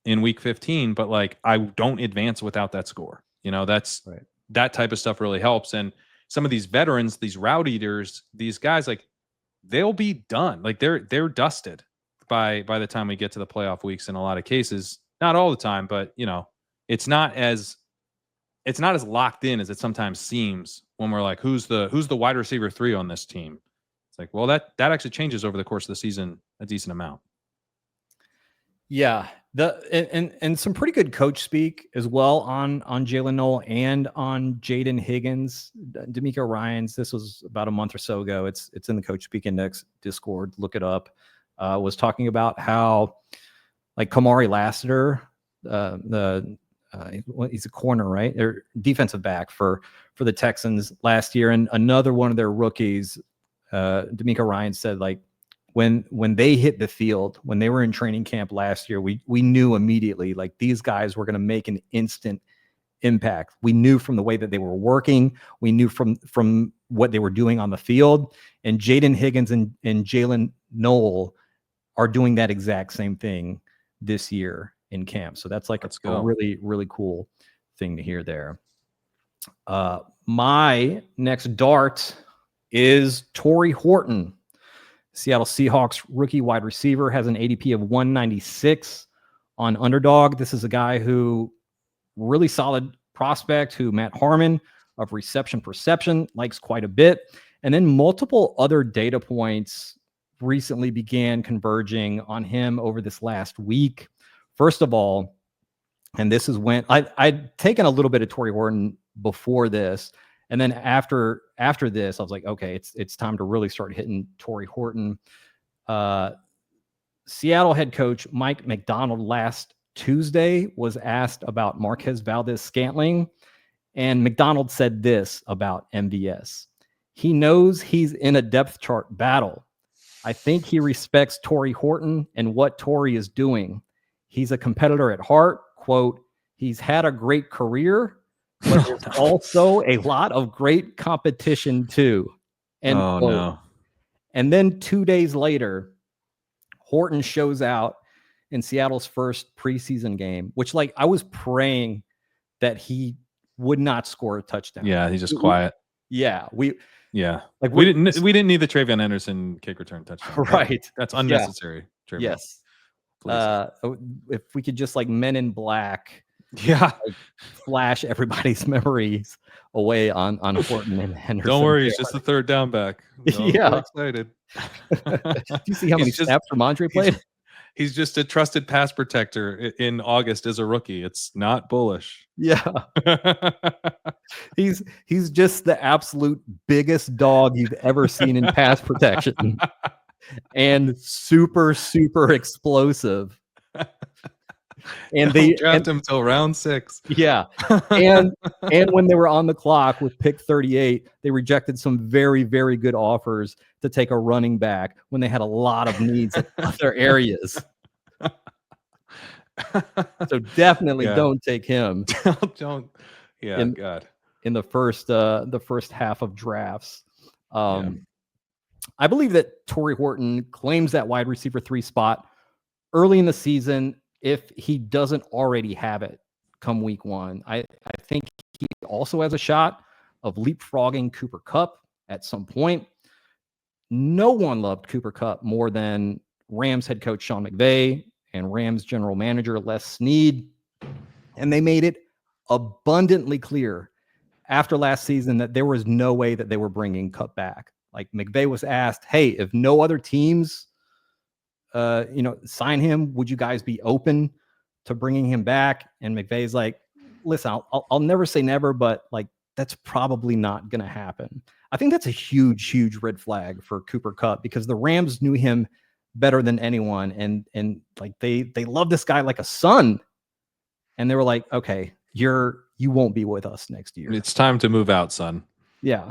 in week 15, but I don't advance without that score. That's right. That type of stuff really helps. And some of these veterans, these route eaters, these guys, they'll be done. They're dusted by the time we get to the playoff weeks in a lot of cases. Not all the time, but it's not as locked in as it sometimes seems when we're who's the wide receiver 3 on this team. It's well, that actually changes over the course of the season a decent amount. Yeah. And some pretty good coach speak as well on Jaylin Noel and on Jaden Higgins. D'Amico Ryans, this was about a month or so ago. It's in the Coachspeak Index Discord. Look it up. Was talking about how Kamari Lassiter, he's a corner, right? They're defensive back for the Texans last year, and another one of their rookies, D'Amico Ryans said when they hit the field, when they were in training camp last year, we knew immediately these guys were going to make an instant impact. We knew from the way that they were working. We knew from what they were doing on the field. And Jaden Higgins and Jaylin Noel are doing that exact same thing this year in camp. So that's like a really, really cool thing to hear there. My next dart is Tory Horton. Seattle Seahawks rookie wide receiver, has an ADP of 196 on Underdog. This is a guy who really solid prospect who Matt Harmon of Reception Perception likes quite a bit. And then multiple other data points recently began converging on him over this last week. First of all, and this is when I'd taken a little bit of Tory Horton before this. And then after this, I was like, okay, it's time to really start hitting Tory Horton. Seattle head coach Mike McDonald last Tuesday was asked about Marquez Valdez-Scantling, and McDonald said this about MVS. He knows he's in a depth chart battle. I think he respects Tory Horton and what Tory is doing. He's a competitor at heart. Quote, he's had a great career, but there's also a lot of great competition too. And no. And then 2 days later, Horton shows out in Seattle's first preseason game, which like I was praying that he would not score a touchdown. Yeah, he's just quiet. Yeah, we didn't need the Travion Henderson kick return touchdown. Right. That's unnecessary. Yeah. Yes. If we could just like Men in Black, like, flash everybody's memories away on Horton and Henderson. Don't worry, he's just the third down back. Yeah, excited. Do you see how many snaps Ramondre played? He's just a trusted pass protector in August as a rookie. It's not bullish. Yeah. He's just the absolute biggest dog you've ever seen in pass protection. And super, super explosive. And they draft him till round 6. Yeah. And when they were on the clock with pick 38, they rejected some very, very good offers to take a running back when they had a lot of needs in other areas. So definitely don't take him. God. In the first half of drafts. I believe that Tory Horton claims that wide receiver 3 spot early in the season if he doesn't already have it come week 1. I think he also has a shot of leapfrogging Cooper Kupp at some point. No one loved Cooper Kupp more than Rams head coach Sean McVay and Rams general manager Les Snead. And they made it abundantly clear after last season that there was no way that they were bringing Kupp back. Like McVay was asked, hey, if no other teams sign him, would you guys be open to bringing him back? And McVay's like, listen, I'll never say never, but like, that's probably not going to happen. I think that's a huge, huge red flag for Cooper Kupp because the Rams knew him better than anyone. And like, they love this guy like a son. And they were like, okay, you won't be with us next year. It's time to move out, son. Yeah.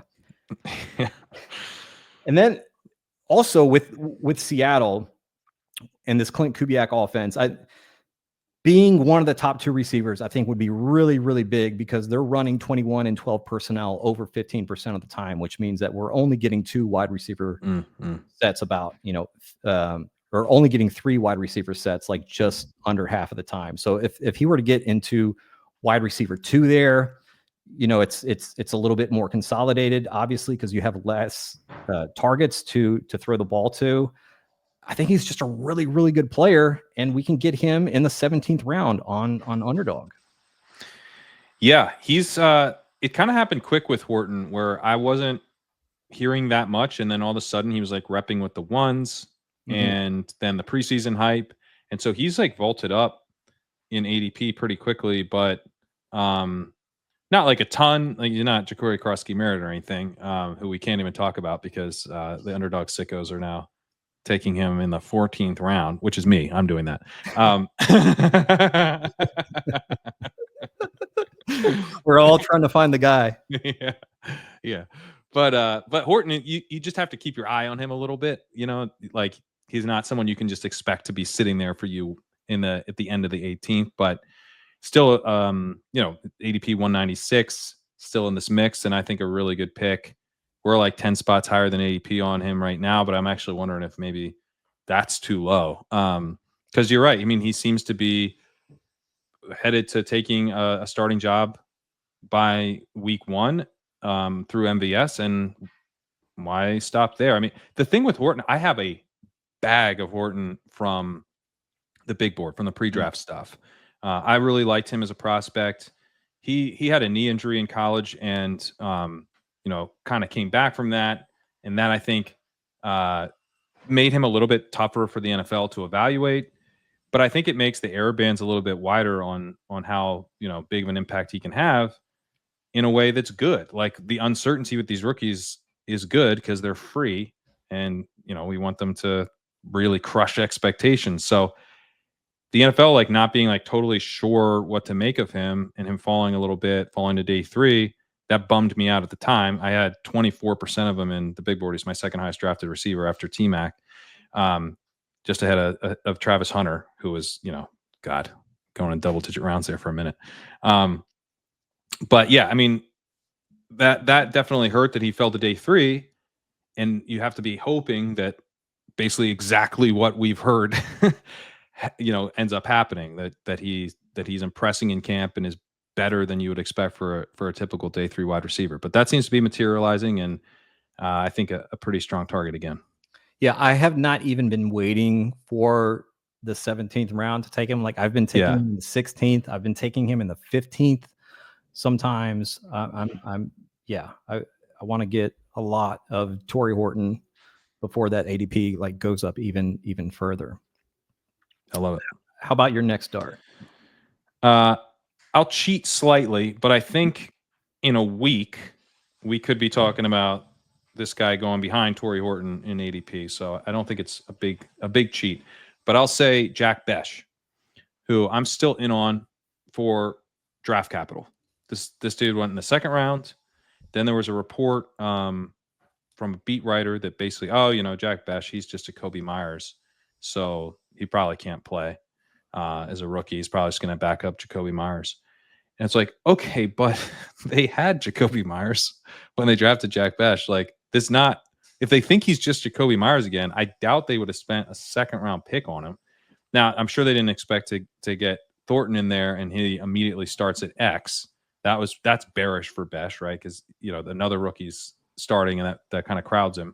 And then also with Seattle and this Clint Kubiak offense, being one of the top 2 receivers, I think would be really, really big because they're running 21 and 12 personnel over 15% of the time, which means that we're only getting 2 wide receiver sets or only getting 3 wide receiver sets, like just under half of the time. So if he were to get into wide receiver 2 there, it's a little bit more consolidated, obviously, because you have less targets to throw the ball to. I think he's just a really, really good player, and we can get him in the 17th round on Underdog. Yeah, he's it kind of happened quick with Horton where I wasn't hearing that much, and then all of a sudden he was like repping with the ones, and then the preseason hype, and so he's like vaulted up in ADP pretty quickly, but not like a ton. Like you're not Ja'Cory Krosky-Merritt or anything, who we can't even talk about because the Underdog sickos are now taking him in the 14th round, which is me. I'm doing that. We're all trying to find the guy. Yeah. But Horton, you just have to keep your eye on him a little bit. Like he's not someone you can just expect to be sitting there for you at the end of the 18th. But still, ADP 196, still in this mix, and I think a really good pick. We're like 10 spots higher than ADP on him right now, but I'm actually wondering if maybe that's too low. Because you're right. I mean, he seems to be headed to taking a starting job by week 1 through MVS, and why stop there? I mean, the thing with Horton, I have a bag of Horton from the big board, from the pre-draft stuff. I really liked him as a prospect. He had a knee injury in college, and kind of came back from that, and that I think made him a little bit tougher for the NFL to evaluate. But I think it makes the error bands a little bit wider on how big of an impact he can have in a way that's good. Like, the uncertainty with these rookies is good because they're free, and we want them to really crush expectations. So the NFL, like, not being like totally sure what to make of him, and him falling to day 3, that bummed me out at the time. I had 24% of him in the big board. He's my second highest drafted receiver after T-Mac, just ahead of Travis Hunter, who was, going in double-digit rounds there for a minute. But yeah, I mean, that definitely hurt that he fell to day 3, and you have to be hoping that basically exactly what we've heard, ends up happening, that he's impressing in camp and is better than you would expect for a typical day 3 wide receiver. But that seems to be materializing, and I think a pretty strong target again. Yeah, I have not even been waiting for the 17th round to take him. Like, I've been taking him in the 16th. I've been taking him in the 15th. Sometimes I want to get a lot of Tory Horton before that ADP like goes up even further. I love it. How about your next start? I'll cheat slightly, but I think in a week we could be talking about this guy going behind Tory Horton in ADP. So I don't think it's a big cheat, but I'll say Jack Bech, who I'm still in on for draft capital. This dude went in the 2nd round. Then there was a report from a beat writer that basically, Jack Bech, he's just a Jakobi Meyers, so he probably can't play as a rookie. He's probably just going to back up Jakobi Meyers. And it's like, okay, but they had Jakobi Meyers when they drafted Jack Bech. Like, if they think he's just Jakobi Meyers again, I doubt they would have spent a 2nd round pick on him. Now, I'm sure they didn't expect to get Thornton in there and he immediately starts at X. That's bearish for Bech, right? Because another rookie's starting, and that kind of crowds him.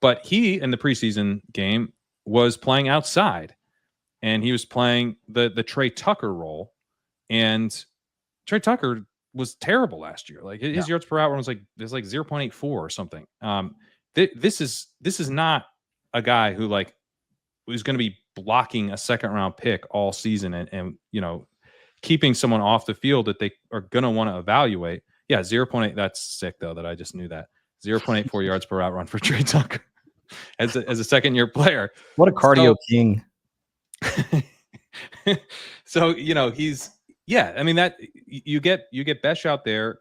But he, in the preseason game, was playing outside, and he was playing the Trey Tucker role, and Trey Tucker was terrible last year. Like, his yards per out was like 0.84 or something. This is not a guy who like who's going to be blocking a 2nd round pick all season and keeping someone off the field that they are going to want to evaluate. Yeah, 0.8. That's sick though that I just knew that. 0.84 yards per route run for Trey Tucker as a 2nd-year player. What a cardio king. So he's I mean, that you get Bech out there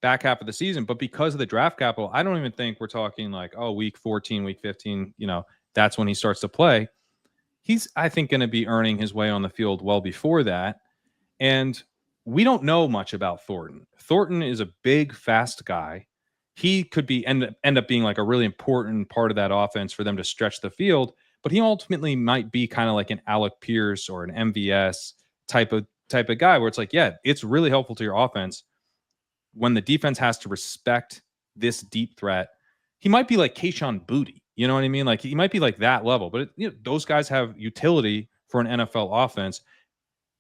back half of the season, but because of the draft capital, I don't even think we're talking like, week 14, week 15, that's when he starts to play. He's, I think, going to be earning his way on the field well before that. And we don't know much about Thornton. Thornton is a big, fast guy. He could end up being like a really important part of that offense for them to stretch the field, but he ultimately might be kind of like an Alec Pierce or an MVS type of guy where it's like, yeah, it's really helpful to your offense when the defense has to respect this deep threat. He might be like Kayshon Boutte, you know what I mean? Like, he might be like that level, but those guys have utility for an NFL offense.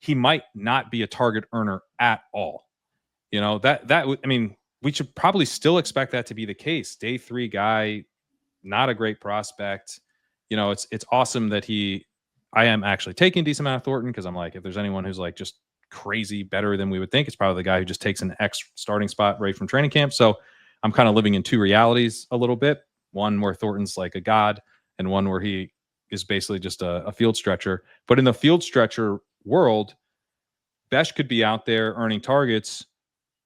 He might not be a target earner at all. I mean, we should probably still expect that to be the case. Day 3 guy, not a great prospect. It's awesome that I am actually taking a decent amount of Thornton, because I'm like, if there's anyone who's like just crazy better than we would think, it's probably the guy who just takes an X starting spot right from training camp. So I'm kind of living in 2 realities a little bit. One where Thornton's like a god, and one where he is basically just a field stretcher. But in the field stretcher world, Bech could be out there earning targets,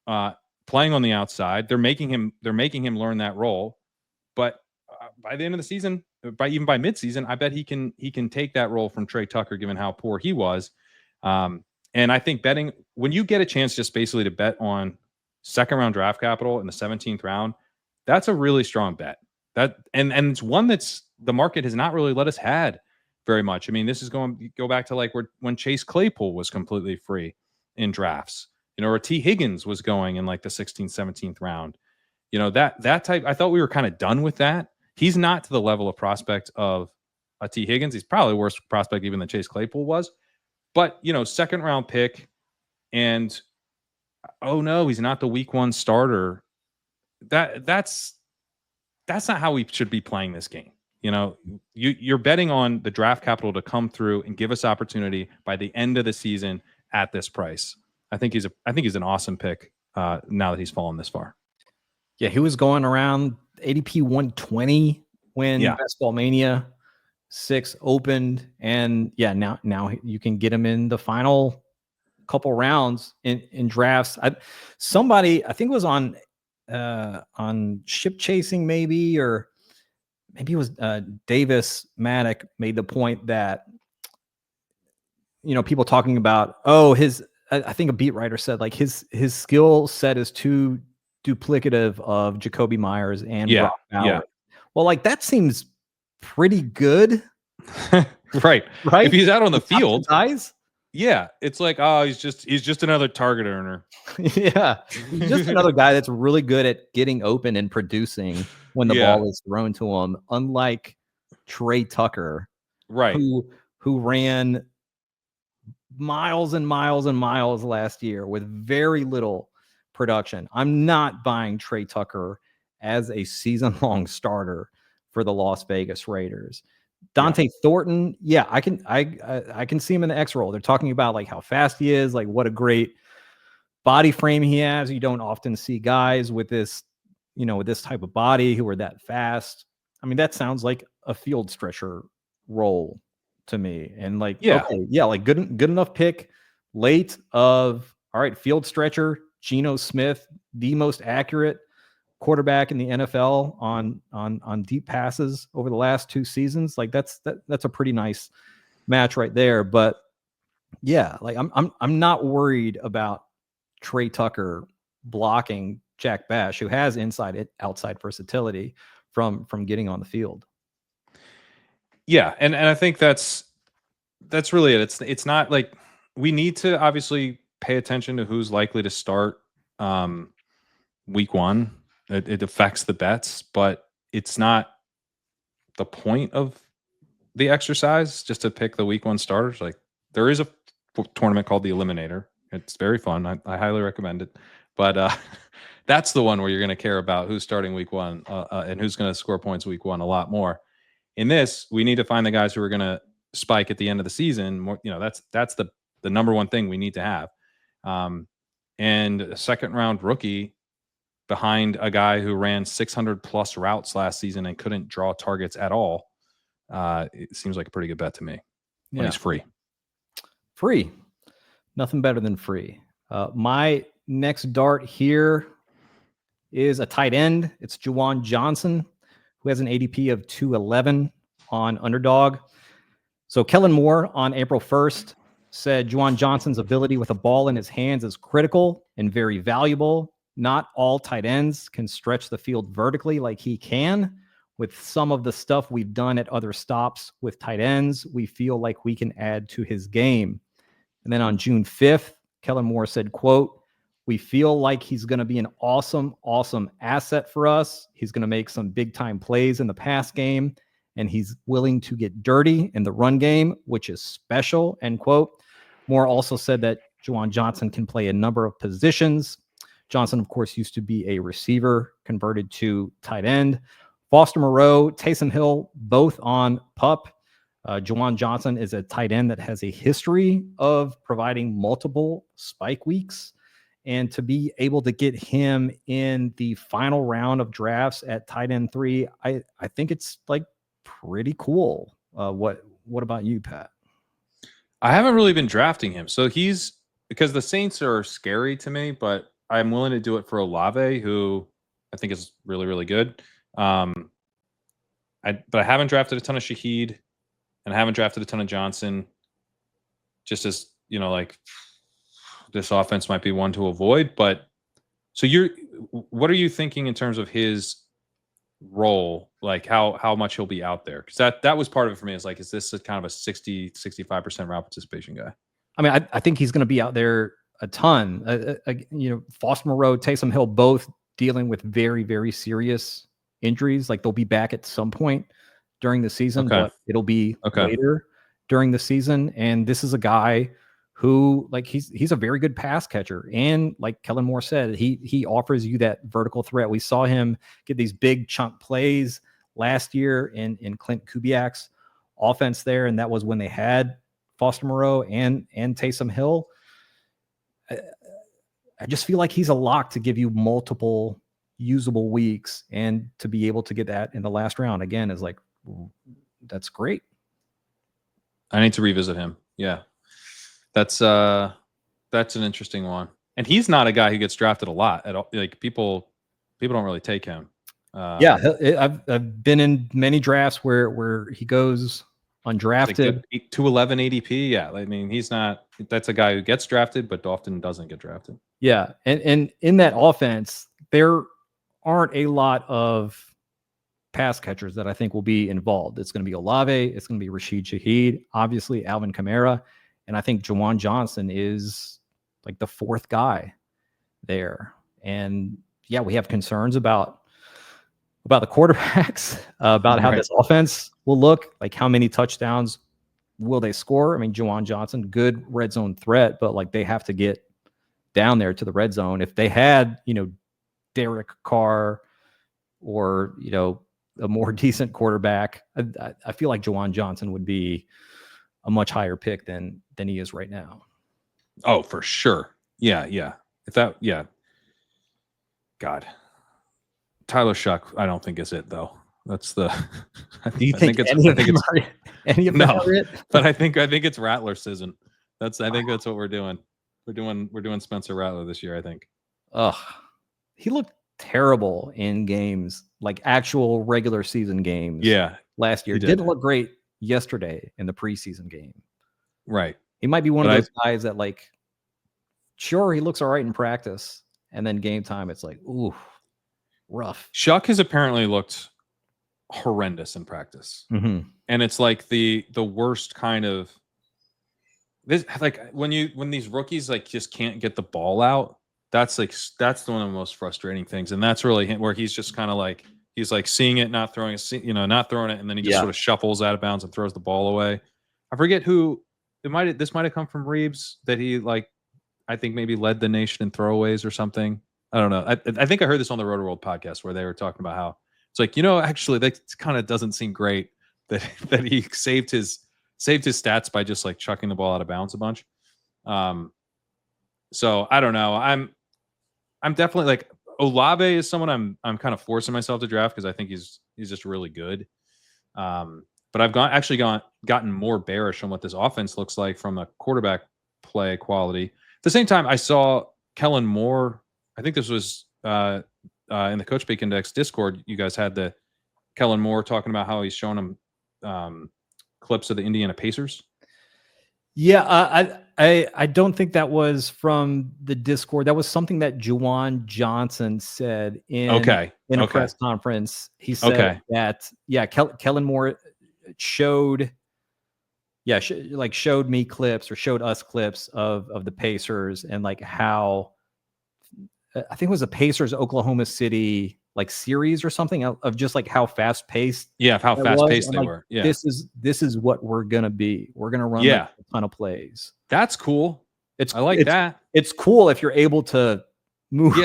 playing on the outside. They're making him learn that role. But by the end of the season, by midseason, I bet he can take that role from Trey Tucker, given how poor he was. And I think betting when you get a chance just basically to bet on second round draft capital in the 17th round, that's a really strong bet. That and it's one that's the market has not really let us had very much. I mean, this is go back to like when Chase Claypool was completely free in drafts, or T. Higgins was going in like the 16th, 17th round. That type, I thought we were kind of done with that. He's not to the level of prospect of a T. Higgins. He's probably worse prospect even than Chase Claypool was. But, second round pick, and oh no, he's not the week one starter. That's not how we should be playing this game. You're betting on the draft capital to come through and give us opportunity by the end of the season at this price. I think he's an awesome pick now that he's fallen this far. Yeah, he was going around ADP 120 when Basketball Mania 6 opened, and now you can get him in the final couple rounds in drafts. Somebody, I think it was on Ship Chasing maybe, or maybe it was Davis Maddock made the point that people talking about I think a beat writer said like his skill set is too duplicative of Jacoby Myers and Brock Bowers. Yeah. Well, like that seems pretty good. Right. If he's out on the field, guys. Yeah, it's like, oh, he's just another target earner. Yeah, he's just another guy that's really good at getting open and producing when the ball is thrown to him. Unlike Trey Tucker, right, who ran miles and miles and miles last year with very little production. I'm not buying Trey Tucker as a season-long starter for the Las Vegas Raiders. Dante Thornton, I can see him in the X role. They're talking about like how fast he is, like what a great body frame he has. You don't often see guys with this, with this type of body who are that fast. I mean, that sounds like a field stretcher role to me. And like, like good enough pick late of, all right, field stretcher, Geno Smith, the most accurate quarterback in the NFL on deep passes over the last 2 seasons. Like that's a pretty nice match right there. But like I'm not worried about Trey Tucker blocking Jack Bech, who has outside versatility from getting on the field. Yeah, and I think that's really it. It's not like we need to obviously pay attention to who's likely to start week one. It affects the bets, but it's not the point of the exercise just to pick the week one starters. Like there is a tournament called the Eliminator. It's very fun. I highly recommend it. But that's the one where you're going to care about who's starting week one and who's going to score points week one a lot more. In this, we need to find the guys who are going to spike at the end of the season. More, that's the number one thing we need to have. And a second round rookie behind a guy who ran 600 plus routes last season and couldn't draw targets at all. It seems like a pretty good bet to me when he's free. Free. Nothing better than free. My next dart here is a tight end. It's Juwan Johnson, who has an ADP of 211 on Underdog. So Kellen Moore on April 1st said Juwan Johnson's ability with a ball in his hands is critical and very valuable. Not all tight ends can stretch the field vertically like he can. With some of the stuff we've done at other stops with tight ends, we feel like we can add to his game. And then on June 5th, Kellen Moore said, quote, "We feel like he's going to be an awesome, awesome asset for us. He's going to make some big time plays in the pass game, and he's willing to get dirty in the run game, which is special," end quote. Moore also said that Juwan Johnson can play a number of positions. Johnson, of course, used to be a receiver, converted to tight end. Foster Moreau, Taysom Hill, both on PUP. Juwan Johnson is a tight end that has a history of providing multiple spike weeks. And to be able to get him in the final round of drafts at tight end 3, I think it's like pretty cool. What about you, Pat? I haven't really been drafting him. So because the Saints are scary to me, but I'm willing to do it for Olave, who I think is really, really good. But I haven't drafted a ton of Shaheed, and I haven't drafted a ton of Johnson. Just as like this offense might be one to avoid. But so what are you thinking in terms of his role, like how much he'll be out there? Because that was part of it for me. Is like, is this a kind of a 65% route participation guy? I mean, I think he's going to be out there a ton. Foster Moreau, Taysom Hill, both dealing with very, very serious injuries. Like, they'll be back at some point during the season, but it'll be later during the season. And this is a guy who, like, he's a very good pass catcher. And like Kellen Moore said, he offers you that vertical threat. We saw him get these big chunk plays last year in Clint Kubiak's offense there. And that was when they had Foster Moreau and Taysom Hill. I just feel like he's a lock to give you multiple usable weeks, and to be able to get that in the last round again is like, that's great. I need to revisit him. Yeah. That's an interesting one. And he's not a guy who gets drafted a lot at all. Like, people don't really take him. I've been in many drafts where he goes undrafted. Like 211 ADP. Yeah. I mean, that's a guy who gets drafted, but often doesn't get drafted. Yeah. And in that offense, there aren't a lot of pass catchers that I think will be involved. It's going to be Olave. It's going to be Rashid Shaheed, obviously Alvin Kamara. And I think Juwan Johnson is like the fourth guy there. And yeah, we have concerns about the quarterbacks, about how this offense will look, like how many touchdowns will they score? I mean, Juwan Johnson, good red zone threat, but like they have to get down there to the red zone. If they had, Derek Carr or, a more decent quarterback, I feel like Juwan Johnson would be a much higher pick than he is right now. Oh, for sure. Yeah. God. Tyler Shuck, I don't think is it though. That's the. Do you think any of them are it? But I think it's Rattler season. I think that's what we're doing. We're doing Spencer Rattler this year, I think. Ugh. He looked terrible in games, like actual regular season games. Yeah. Last year. Didn't look great yesterday in the preseason game. Right. He might be one of those guys that, like, sure, he looks all right in practice, and then game time, it's like, ooh, rough. Shuck has apparently looked horrendous in practice. Mm-hmm. And it's like the worst kind of this, like when these rookies like just can't get the ball out. That's one of the most frustrating things. And that's really where he's just kind of like, he's like seeing it, not throwing it, and then he just sort of shuffles out of bounds and throws the ball away. I forget who this might have come from Reeves, that he, like, I think maybe led the nation in throwaways or something. I don't know. I think I heard this on the Roto World podcast where they were talking about how it's like, actually that kind of doesn't seem great that he saved his stats by just like chucking the ball out of bounds a bunch. So I don't know. I'm definitely like, Olave is someone I'm kind of forcing myself to draft because I think he's just really good. But I've gotten more bearish on what this offense looks like from a quarterback play quality. At the same time, I saw Kellen Moore. I think this was in the Coachspeak Index Discord. You guys had the Kellen Moore talking about how he's showing him clips of the Indiana Pacers. Yeah, I don't think that was from the Discord. That was something that Juwan Johnson said in a press conference. He said that Kellen Moore showed me clips, or showed us clips of the Pacers, and like how I think it was a Pacers Oklahoma City like series or something, of just like how fast paced. Yeah, how fast paced they were. Yeah, this is what we're gonna be. We're gonna run like a ton of plays. That's cool. I like that. It's cool if you're able to move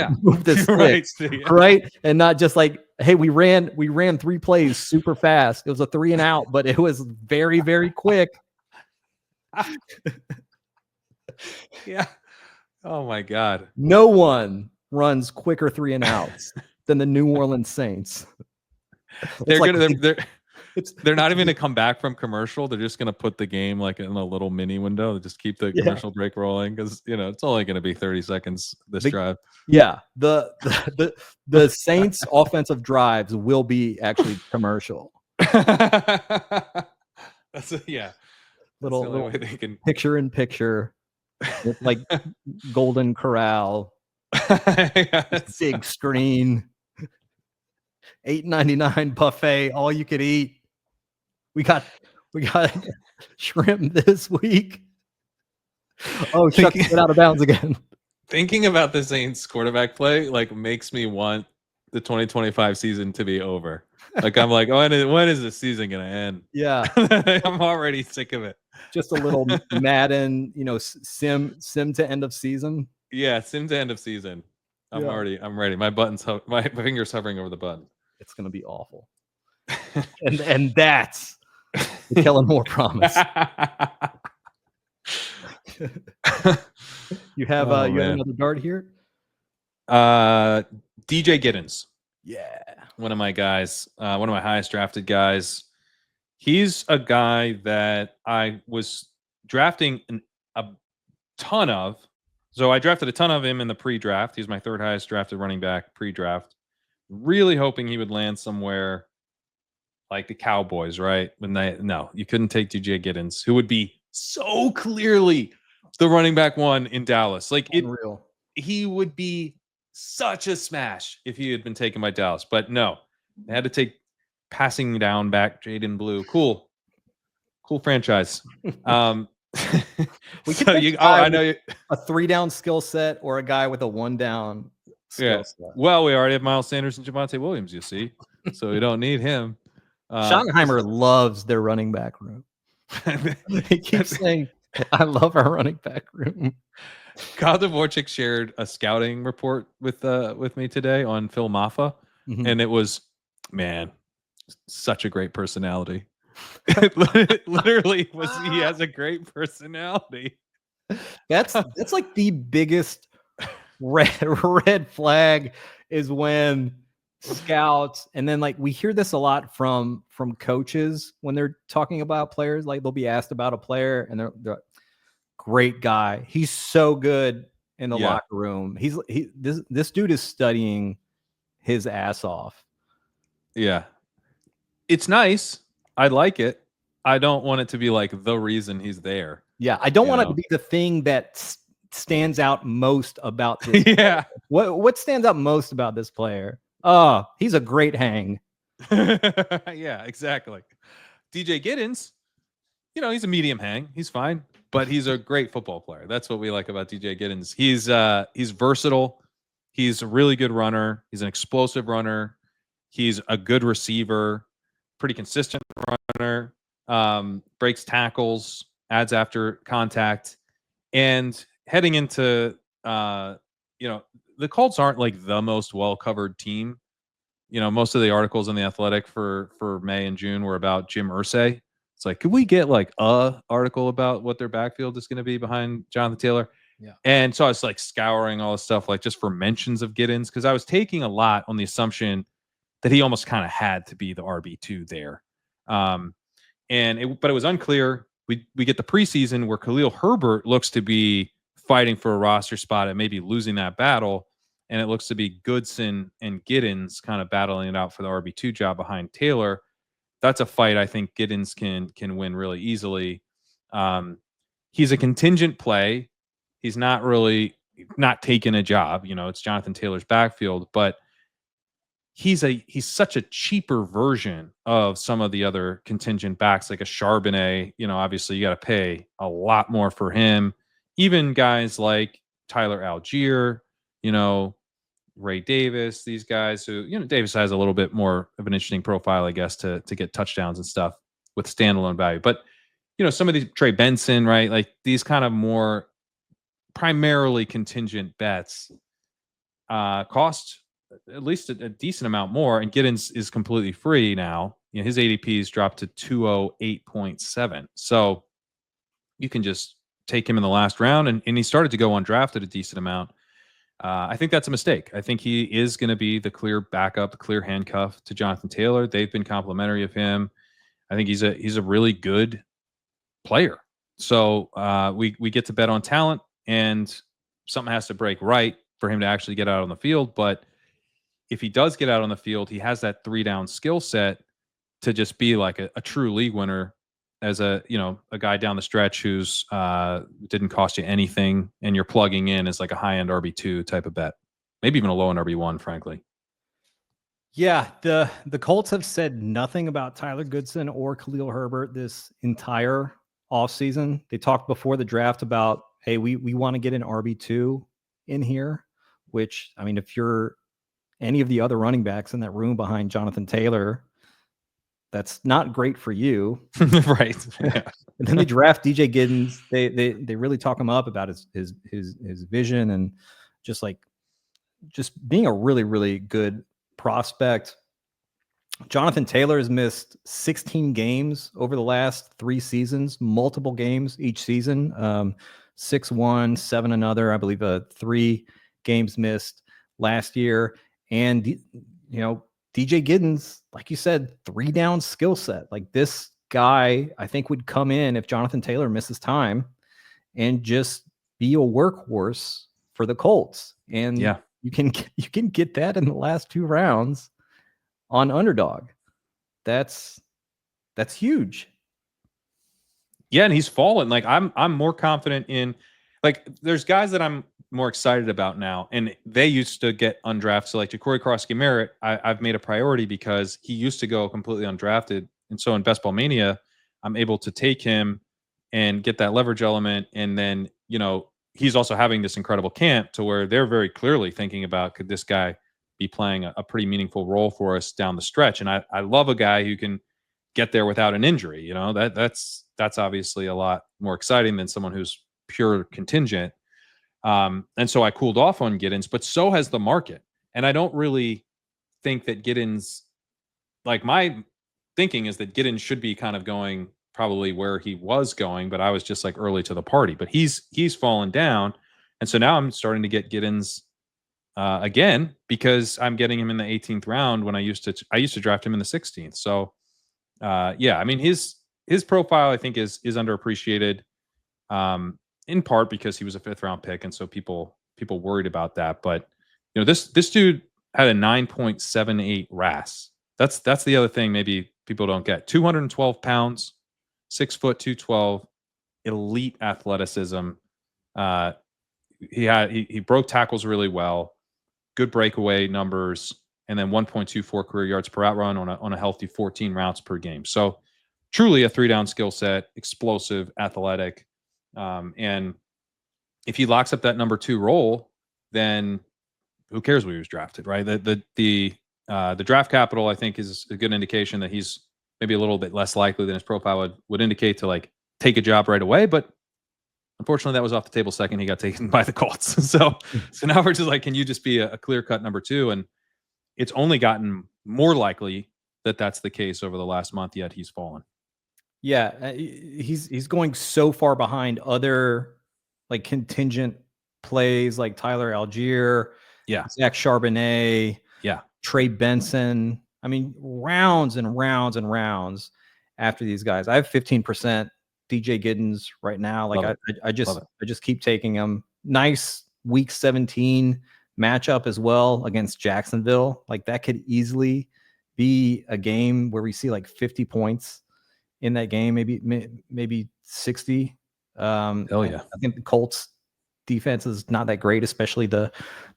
this right, and not just like, hey, we ran 3 plays super fast. It was a 3 and out, but it was very, very quick. Yeah. Oh my God. No one runs quicker 3 and outs than the New Orleans Saints. They're not even going to come back from commercial. They're just going to put the game like in a little mini window to just keep the commercial break rolling, because it's only going to be 30 seconds this drive. Yeah, the Saints offensive drives will be actually commercial. That's little way they can picture in picture with like Golden Corral, Yes. big screen, $8.99 buffet, all you could eat. We got shrimp this week. Oh, Chuck went out of bounds again. Thinking about the Saints quarterback play like makes me want the 2025 season to be over. Like I'm like, when is the season gonna end? Yeah, I'm already sick of it. just a little Madden, sim to end of season. Yeah, sim to end of season. I'm ready. My fingers hovering over the button. It's gonna be awful. and that's the Kellen Moore promise. You have another dart here. DJ Giddens. Yeah, One of my guys, one of my highest drafted guys. He's a guy that I was drafting a ton of. So I drafted a ton of him in the pre-draft. He's my third highest drafted running back pre-draft. Really hoping he would land somewhere like the Cowboys, right? No, you couldn't take DJ Giddens, who would be so clearly the running back one in Dallas. Like unreal. He would be such a smash if he had been taken by Dallas, but no, they had to take passing down back Jaden Blue. Cool franchise. We so could I know a 3-down skill set or a guy with a 1-down skill set. Well, we already have Miles Sanders and Javonte Williams, you see, so we don't need him. Schottenheimer loves their running back room. He keeps saying, "I love our running back room." Kyle Dvorak shared a scouting report with me today on Phil Maffa, and it was, man, such a great personality. It literally was. He has a great personality. That's like the biggest red flag is when scouts, and then like we hear this a lot from coaches when they're talking about players. Like they'll be asked about a player, and they're great guy. He's so good in the locker room. This dude is studying his ass off. Yeah, it's nice. I like it. I don't want it to be like the reason he's there. Yeah, I don't want it to be the thing that stands out most about this. Yeah. What stands out most about this player? He's a great hang. Yeah, exactly. DJ Giddens, he's a medium hang. He's fine, but he's a great football player. That's what we like about DJ Giddens. He's versatile. He's a really good runner. He's an explosive runner. He's a good receiver, pretty consistent runner, breaks tackles, adds after contact. And heading into, the Colts aren't like the most well-covered team. Most of the articles in The Athletic for May and June were about Jim Irsay. It's like, could we get like a article about what their backfield is going to be behind Jonathan Taylor? Yeah. And so I was like scouring all this stuff, like just for mentions of Giddens, because I was taking a lot on the assumption that he almost kind of had to be the RB2 there. But it was unclear. We get the preseason where Khalil Herbert looks to be fighting for a roster spot and maybe losing that battle. And it looks to be Goodson and Giddens kind of battling it out for the RB2 job behind Taylor. That's a fight I think Giddens can win really easily. He's a contingent play. He's not taking a job. It's Jonathan Taylor's backfield, but he's such a cheaper version of some of the other contingent backs, like a Charbonnet. Obviously you got to pay a lot more for him. Even guys like Tyler Algier, Ray Davis, these guys who, Davis has a little bit more of an interesting profile, I guess, to get touchdowns and stuff with standalone value. But, some of these, Trey Benson, right? Like these kind of more primarily contingent bets cost at least a decent amount more. And Giddens is completely free now. His ADP has dropped to 208.7. So you can just take him in the last round. And he started to go undrafted a decent amount. I think that's a mistake. I think he is going to be the clear backup, the clear handcuff to Jonathan Taylor. They've been complimentary of him. I think he's a really good player. So we get to bet on talent, and something has to break right for him to actually get out on the field. But if he does get out on the field, he has that 3-down skill set to just be like a true league winner as a guy down the stretch who's didn't cost you anything, and you're plugging in as like a high-end RB2 type of bet, maybe even a low-end RB1, frankly. Yeah, the Colts have said nothing about Tyler Goodson or Khalil Herbert this entire offseason. They talked before the draft about, hey, we want to get an RB2 in here, which, I mean, if you're any of the other running backs in that room behind Jonathan Taylor, that's not great for you. Right. Yeah. And then they draft DJ Giddens. They really talk him up about his vision and just being a really, really good prospect. Jonathan Taylor has missed 16 games over the last 3 seasons, multiple games each season. 6-1, 7 another, I believe, 3 games missed last year. And DJ Giddens, like you said, 3-down skill set. Like, this guy, I think, would come in if Jonathan Taylor misses time and just be a workhorse for the Colts. And yeah, you can get that in the last 2 rounds on Underdog. That's huge. Yeah, and he's fallen. Like, I'm more confident in, like, there's guys that I'm more excited about now, and they used to get undrafted. So like Ja'Cory Cross-Merritt, I've made a priority because he used to go completely undrafted, and so in Best Ball Mania, I'm able to take him and get that leverage element, and then he's also having this incredible camp to where they're very clearly thinking about, could this guy be playing a pretty meaningful role for us down the stretch? And I love a guy who can get there without an injury. That's obviously a lot more exciting than someone who's pure contingent. And so I cooled off on Giddens, but so has the market. And I don't really think that Giddens, like, my thinking is that Giddens should be kind of going probably where he was going, but I was just like early to the party. But he's fallen down, and so now I'm starting to get Giddens again, because I'm getting him in the 18th round when I used to draft him in the 16th. So yeah, I mean, his profile, I think, is underappreciated, in part because he was a 5th round pick, and so people worried about that. But this dude had a 9.78 RAS. That's the other thing maybe people don't get. 212 pounds, 6 foot 212, elite athleticism. He broke tackles really well, good breakaway numbers, and then 1.24 career yards per out run on a healthy 14 routes per game. So truly a 3-down skill set, explosive, athletic. And if he locks up that number 2 role, then who cares where he was drafted, right? The draft capital, I think, is a good indication that he's maybe a little bit less likely than his profile would indicate to, like, take a job right away. But unfortunately, that was off the table second he got taken by the Colts. So now we're just like, can you just be a clear-cut number 2? And it's only gotten more likely that that's the case over the last month, yet he's fallen. Yeah, he's going so far behind other, like, contingent plays like Tyler Algier, Zach Charbonnet, Trey Benson. I mean, rounds and rounds and rounds after these guys. I have 15% DJ Giddens right now. Like, I just keep taking him. Nice week 17 matchup as well against Jacksonville. Like, that could easily be a game where we see like 50 points in that game, maybe 60. Hell yeah. I think the Colts defense is not that great, especially the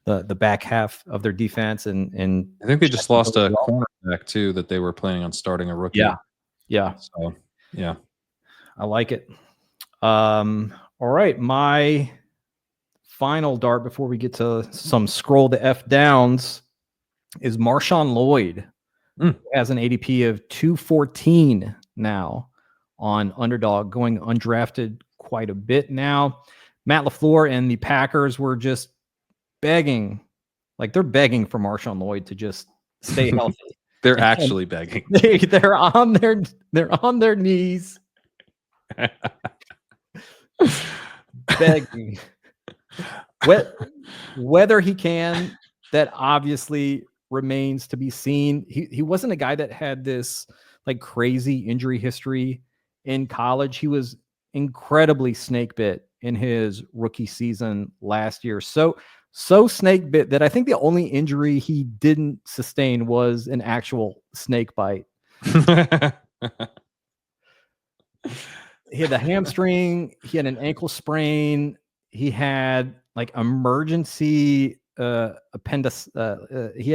back half of their defense. And I think they just lost a cornerback too that they were planning on starting a rookie. Yeah. So yeah, I like it. All right, my final dart before we get to some scroll the F downs is MarShawn Lloyd. Has an ADP of 214 now on Underdog, going undrafted quite a bit now. Matt LaFleur and the Packers were just begging, like, they're begging for MarShawn Lloyd to just stay healthy. They're actually begging. They're on their knees begging. Whether he can, that obviously remains to be seen. He wasn't a guy that had this, like, crazy injury history in college. He was incredibly snake bit in his rookie season last year. So snake bit that I think the only injury he didn't sustain was an actual snake bite. He had the hamstring. He had an ankle sprain. He had like emergency he had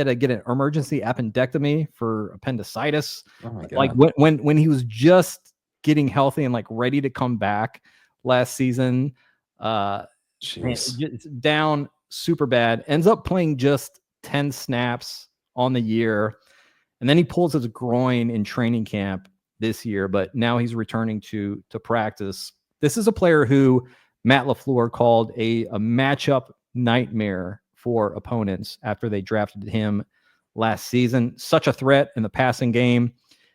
to get an emergency appendectomy for appendicitis. Oh my God. Like when he was just getting healthy and like ready to come back last season, down super bad. Ends up playing just 10 snaps on the year, and then he pulls his groin in training camp this year, but now he's returning to practice. This is a player who Matt LaFleur called a matchup nightmare for opponents after they drafted him last season. Such a threat in the passing game,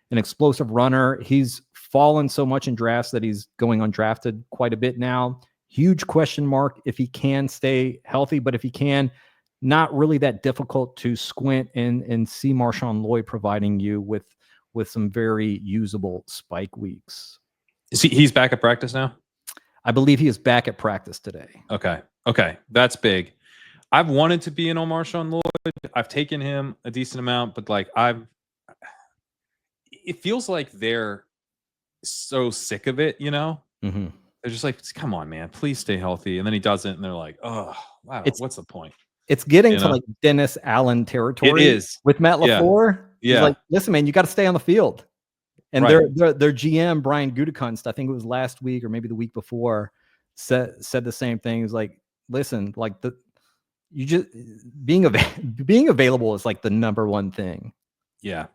an explosive runner. He's fallen so much in drafts that he's going undrafted quite a bit now. Huge question mark if he can stay healthy, but if he can, not really that difficult to squint and see MarShawn Lloyd providing you with some very usable spike weeks. He's back at practice now? I believe he is back at practice today. Okay. That's big. I've wanted to be in on MarShawn Lloyd. I've taken him a decent amount, but like it feels like they're so sick of it, you know? Mm-hmm. They're just like, come on, man, please stay healthy. And then he doesn't, and they're like, oh, wow, what's the point? It's getting to like Dennis Allen territory. It is. With Matt LaFleur. Yeah. He's like, listen, man, you got to stay on the field. And right. their GM, Brian Gutekunst, I think it was last week or maybe the week before, said the same thing. He's like, listen, like being available is like the number one thing. Yeah.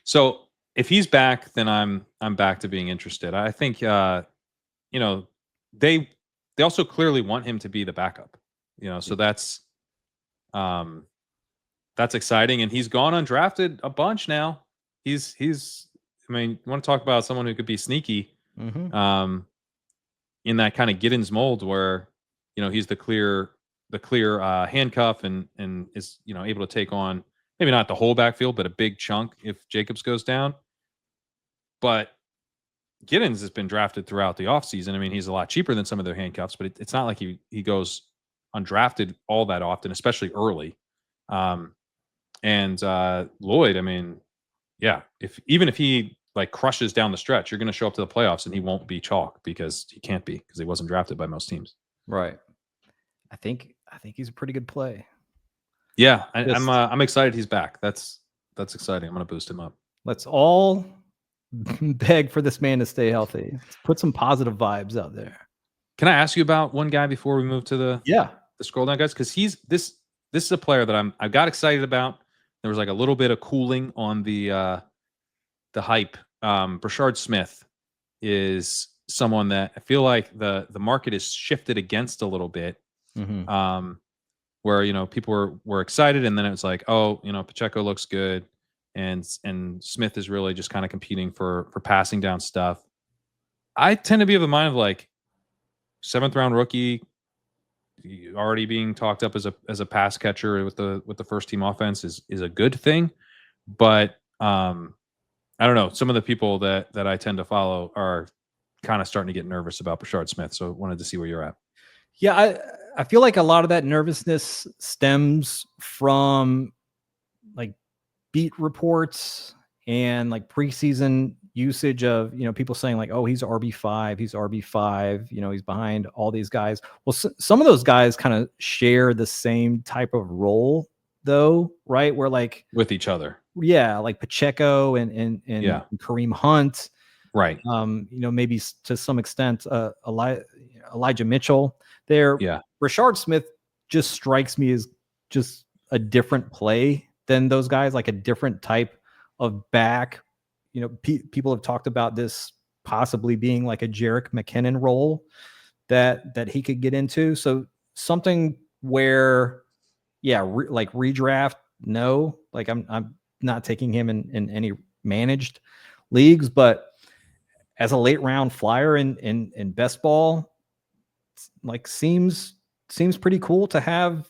So if he's back, then I'm back to being interested. I think they also clearly want him to be the backup. So that's exciting, and he's gone undrafted a bunch now. He's I mean, you want to talk about someone who could be sneaky, in that kind of Giddens mold where he's the clear handcuff and is able to take on maybe not the whole backfield but a big chunk if Jacobs goes down. But Giddens has been drafted throughout the offseason. I mean, he's a lot cheaper than some of their handcuffs, but it's not like he goes undrafted all that often, especially early. And Lloyd, I mean, yeah, even if he like crushes down the stretch, you're going to show up to the playoffs and he won't be chalk because he can't be, because he wasn't drafted by most teams. Right. I think he's a pretty good play. Yeah, I'm excited he's back. That's exciting. I'm going to boost him up. Let's all beg for this man to stay healthy. Let's put some positive vibes out there. Can I ask you about one guy before we move to the scroll down, guys? Because this is a player that I got excited about. There was like a little bit of cooling on the hype. Brashard Smith is someone that I feel like the market is shifted against a little bit. Mm-hmm. Where people were excited, and then it was like, oh, Pacheco looks good, and Smith is really just kind of competing for passing down stuff. I tend to be of the mind of like 7th round rookie, already being talked up as a pass catcher with the first team offense is a good thing, but I don't know. Some of the people that I tend to follow are kind of starting to get nervous about Brashard Smith, so I wanted to see where you're at. Yeah, I feel like a lot of that nervousness stems from like beat reports and like preseason usage of, people saying like, oh, he's RB5, he's behind all these guys. Well, some of those guys kind of share the same type of role though, right? Where like with each other. Yeah, like Pacheco and Kareem Hunt. Right. Maybe to some extent Elijah Mitchell there. Yeah. Brashard Smith just strikes me as just a different play than those guys, like a different type of back. People have talked about this possibly being like a Jerick McKinnon role that he could get into. So something where, like redraft, no, like I'm not taking him in any managed leagues, but as a late round flyer in best ball, like seems pretty cool to have,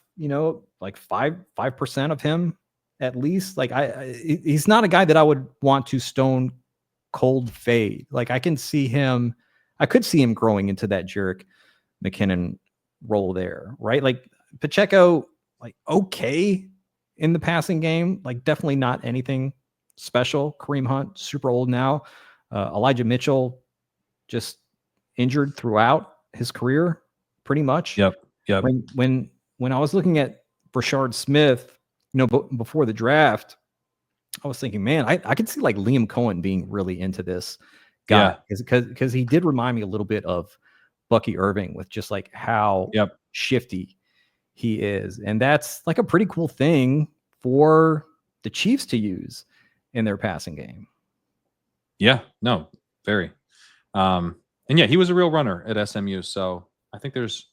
like 5% of him at least. Like he's not a guy that I would want to stone cold fade. Like I could see him growing into that Jerick McKinnon role there, right? Like Pacheco, like okay in the passing game, like definitely not anything special. Kareem Hunt, super old now. Elijah Mitchell just injured throughout his career, pretty much. Yep. When I was looking at Brashard Smith, before the draft, I was thinking, man, I could see like Liam Cohen being really into this guy because he did remind me a little bit of Bucky Irving with just like how shifty he is. And that's like a pretty cool thing for the Chiefs to use in their passing game. Yeah, no, very. And yeah, he was a real runner at SMU. So I think there's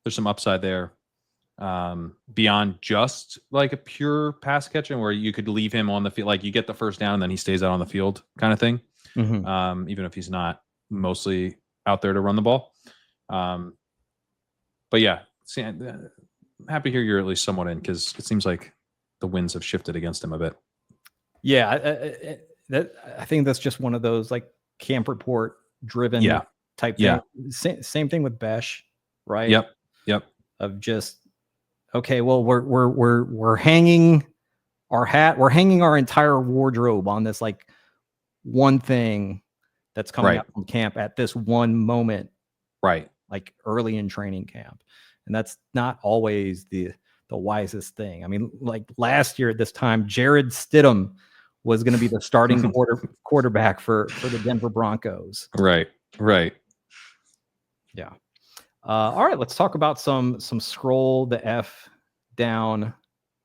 some upside there. Beyond just like a pure pass catcher where you could leave him on the field, like you get the first down and then he stays out on the field kind of thing. Even if he's not mostly out there to run the ball. But yeah, I'm happy to hear you're at least somewhat in because it seems like the winds have shifted against him a bit. Yeah, I think that's just one of those like camp report driven type thing. Same thing with Bech, right? Yep. Of just okay, well we're hanging our hat, we're hanging our entire wardrobe on this like one thing that's coming out from camp at this one moment, right? Like early in training camp, and that's not always the wisest thing. I mean, like last year at this time, Jared Stidham was going to be the starting quarterback for the Denver Broncos. Right. Yeah. All right, let's talk about some scroll the F down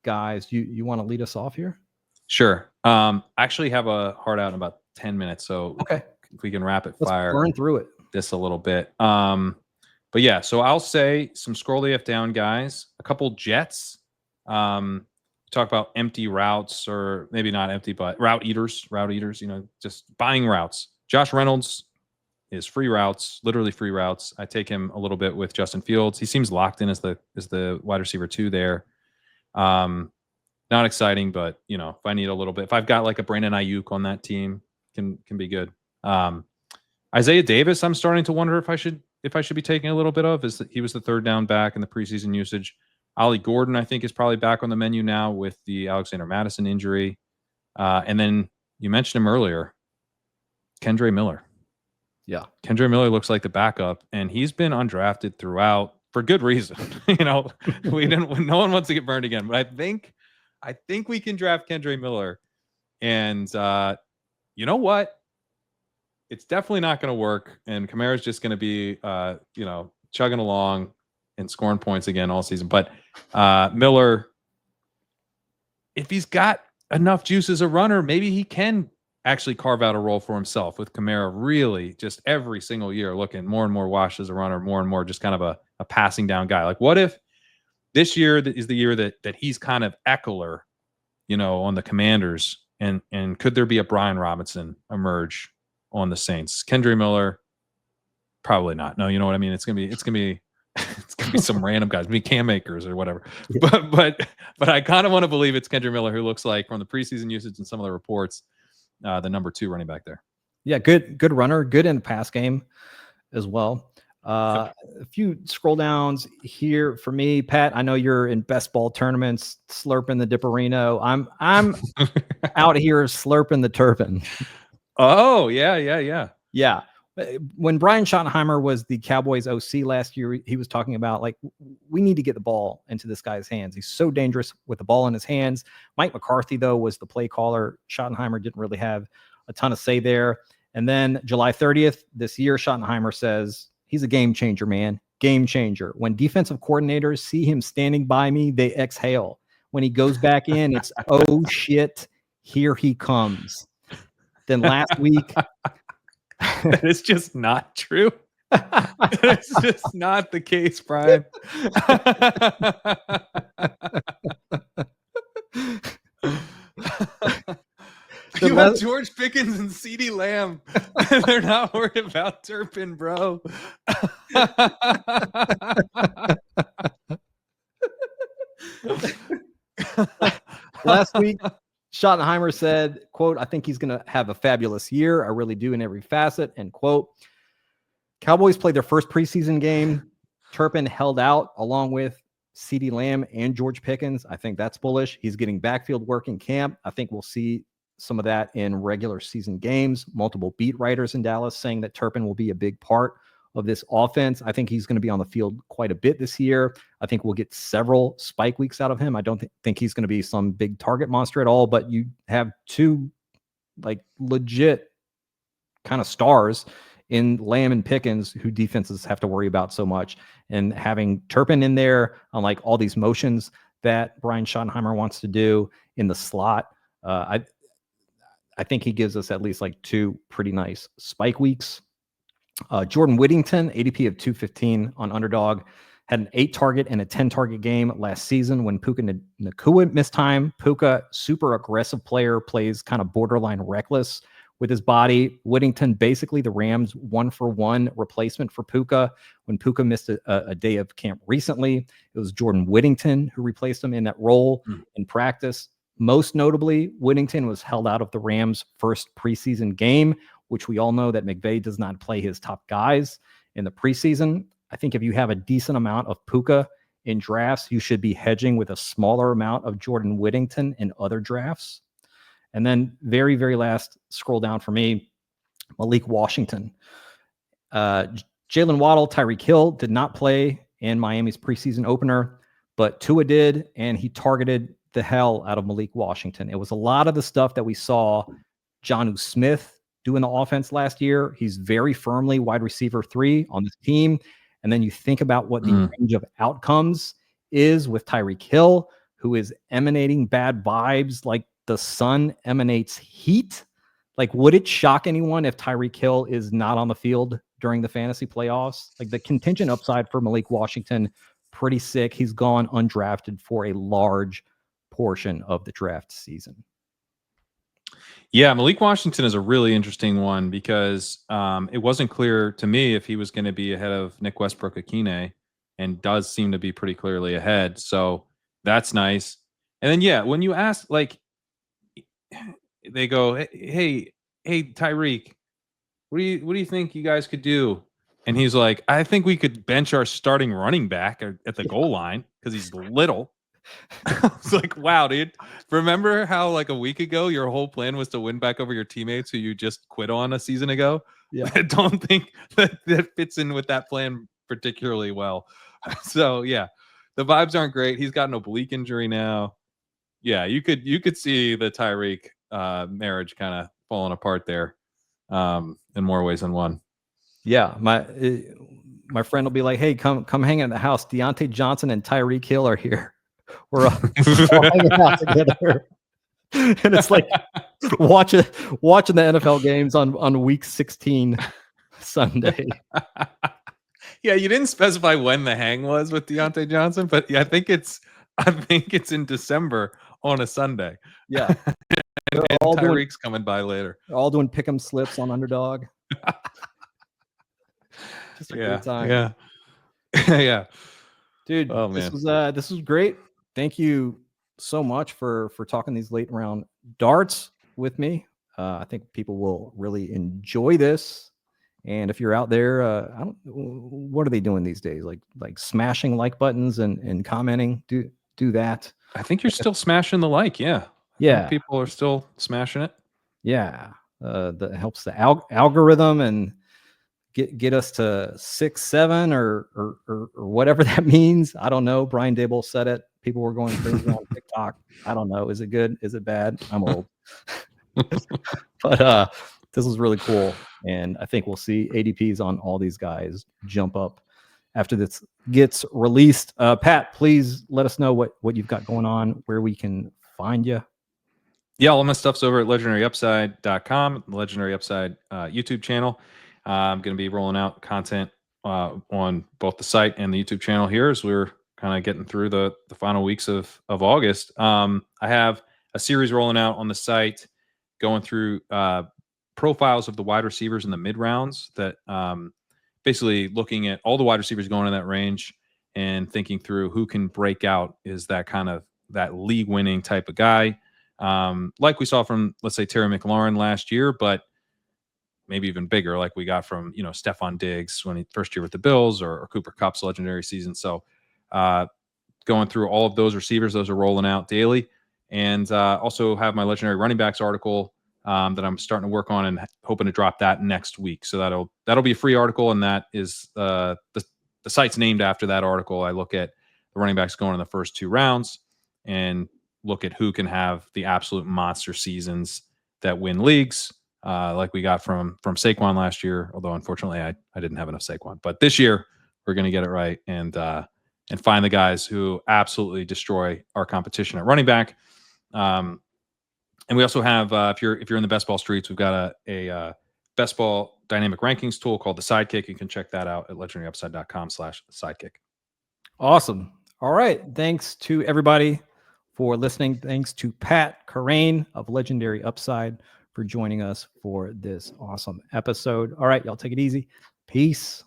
guys. You want to lead us off here? Sure. I actually have a hard out in about 10 minutes, so okay, if we can rapid let's fire burn through it this a little bit. But yeah, so I'll say some scroll the F down guys, a couple Jets. Talk about empty routes, or maybe not empty, but route eaters, just buying routes. Josh Reynolds is free routes, literally free routes. I take him a little bit with Justin Fields. He seems locked in as the wide receiver 2 there. Not exciting, but if I need a little bit, if I've got like a Brandon Ayuk on that team, can be good. Isaiah Davis, I'm starting to wonder if I should be taking a little bit of. He was the third down back in the preseason usage. Ollie Gordon, I think, is probably back on the menu now with the Alexander Madison injury. And then you mentioned him earlier, Kendre Miller. Yeah. Kendre Miller looks like the backup, and he's been undrafted throughout for good reason. No one wants to get burned again, but I think we can draft Kendre Miller. And you know what? It's definitely not going to work. And Kamara's just going to be, chugging along and scoring points again all season. But Miller, if he's got enough juice as a runner, maybe he can actually carve out a role for himself with Kamara really just every single year looking more and more washed as a runner, more and more just kind of a passing down guy. Like what if this year is the year that he's kind of Eckler, on the Commanders, and could there be a Brian Robinson emerge on the Saints? Kendre Miller, probably not. No, you know what I mean? It's gonna be some random guys, maybe Cam Akers or whatever. Yeah. But I kind of want to believe it's Kendre Miller, who looks like from the preseason usage and some of the reports, the number 2 running back there. Yeah, good runner, good in the pass game as well. A few scroll downs here for me, Pat. I know you're in best ball tournaments, slurping the Dipperino. I'm out here slurping the Turpin. Oh yeah. When Brian Schottenheimer was the Cowboys OC last year, he was talking about like we need to get the ball into this guy's hands. He's so dangerous with the ball in his hands. Mike McCarthy though was the play caller. Schottenheimer didn't really have a ton of say there. And then July 30th this year, Schottenheimer says he's a game changer, man. Game changer. When defensive coordinators see him standing by me, they exhale. When he goes back in, it's oh shit, here he comes. Then last week. That is just not true. It's just not the case, Brian. You have George Pickens and CeeDee Lamb. They're not worried about Turpin, bro. Last week, Schottenheimer said, quote, I think he's going to have a fabulous year. I really do in every facet, end quote. Cowboys played their first preseason game. Turpin held out along with CeeDee Lamb and George Pickens. I think that's bullish. He's getting backfield work in camp. I think we'll see some of that in regular season games. Multiple beat writers in Dallas saying that Turpin will be a big part of this offense. I think he's going to be on the field quite a bit this year. I think we'll get several spike weeks out of him. I don't think he's going to be some big target monster at all, but you have two like legit kind of stars in Lamb and Pickens, who defenses have to worry about so much. And having Turpin in there on like all these motions that Brian Schottenheimer wants to do in the slot, I think he gives us at least like two pretty nice spike weeks. Jordan Whittington, ADP of 215 on Underdog, had an 8-target and a 10-target game last season when Puka Nacua missed time. Puka, super aggressive player, plays kind of borderline reckless with his body. Whittington, basically the Rams' 1-for-1 replacement for Puka. When Puka missed a day of camp recently, it was Jordan Whittington who replaced him in that role in practice. Most notably, Whittington was held out of the Rams' first preseason game, which we all know that McVay does not play his top guys in the preseason. I think if you have a decent amount of Puka in drafts, you should be hedging with a smaller amount of Jordan Whittington in other drafts. And then very, very last scroll down for me, Malik Washington. Jalen Waddle, Tyreek Hill did not play in Miami's preseason opener, but Tua did, and he targeted the hell out of Malik Washington. It was a lot of the stuff that we saw Jonnu Smith do in the offense last year. He's very firmly wide receiver 3 on this team. And then you think about what the range of outcomes is with Tyreek Hill, who is emanating bad vibes like the sun emanates heat. Like, would it shock anyone if Tyreek Hill is not on the field during the fantasy playoffs? Like, the contingent upside for Malik Washington, pretty sick. He's gone undrafted for a large portion of the draft season. Yeah, Malik Washington is a really interesting one because it wasn't clear to me if he was going to be ahead of Nick Westbrook-Akine, and does seem to be pretty clearly ahead. So that's nice. And then, yeah, when you ask, like, they go, hey, Tyreek, what do you think you guys could do? And he's like, I think we could bench our starting running back at the goal line because he's little. It's like, wow, dude. Remember how like a week ago your whole plan was to win back over your teammates who you just quit on a season ago? Yeah. I don't think that fits in with that plan particularly well. So yeah, the vibes aren't great. He's got an oblique injury now. Yeah, you could see the Tyreek marriage kind of falling apart there in more ways than one. Yeah, my friend will be like, hey, come hang at the house. Deontay Johnson and Tyreek Hill are here. We're all hanging out together. And it's like watching the NFL games on week 16 Sunday. Yeah, you didn't specify when the hang was with Deontay Johnson, but yeah, I think it's in December on a Sunday. Yeah. and Tyreek's coming by later. They're all doing pick'em slips on Underdog. Just a great time. Yeah. Yeah. Dude, this was great. Thank you so much for talking these late round darts with me. I think people will really enjoy this. And if you're out there, what are they doing these days? Like smashing like buttons and commenting. Do that. I think you're still smashing the like. Yeah. Yeah. People are still smashing it. Yeah. That helps the algorithm and get us to 6, 7 or whatever that means. I don't know. Brian Dable said it. People were going crazy on TikTok. I don't know. Is it good? Is it bad? I'm old. But this was really cool. And I think we'll see ADPs on all these guys jump up after this gets released. Pat, please let us know what you've got going on, where we can find you. Yeah, all my stuff's over at legendaryupside.com, the Legendary Upside YouTube channel. I'm going to be rolling out content on both the site and the YouTube channel here as we're kind of getting through the final weeks of August. I have a series rolling out on the site going through profiles of the wide receivers in the mid rounds that basically looking at all the wide receivers going in that range and thinking through who can break out is that kind of that league winning type of guy. Like we saw from, let's say, Terry McLaurin last year, but maybe even bigger, like we got from, Stephon Diggs when he first year with the Bills or Cooper Kupp's legendary season. So going through all of those receivers, those are rolling out daily. and also have my legendary running backs article that I'm starting to work on and hoping to drop that next week. So that'll be a free article, and that is the site's named after that article. I look at the running backs going in the first 2 rounds and look at who can have the absolute monster seasons that win leagues, like we got from Saquon last year. Although unfortunately I didn't have enough Saquon, but this year we're going to get it right and find the guys who absolutely destroy our competition at running back. And we also have, if you're in the best ball streets, we've got a best ball dynamic rankings tool called the Sidekick. You can check that out at legendaryupside.com/sidekick. Awesome. All right. Thanks to everybody for listening. Thanks to Pat Kerrane of Legendary Upside for joining us for this awesome episode. All right, y'all take it easy. Peace.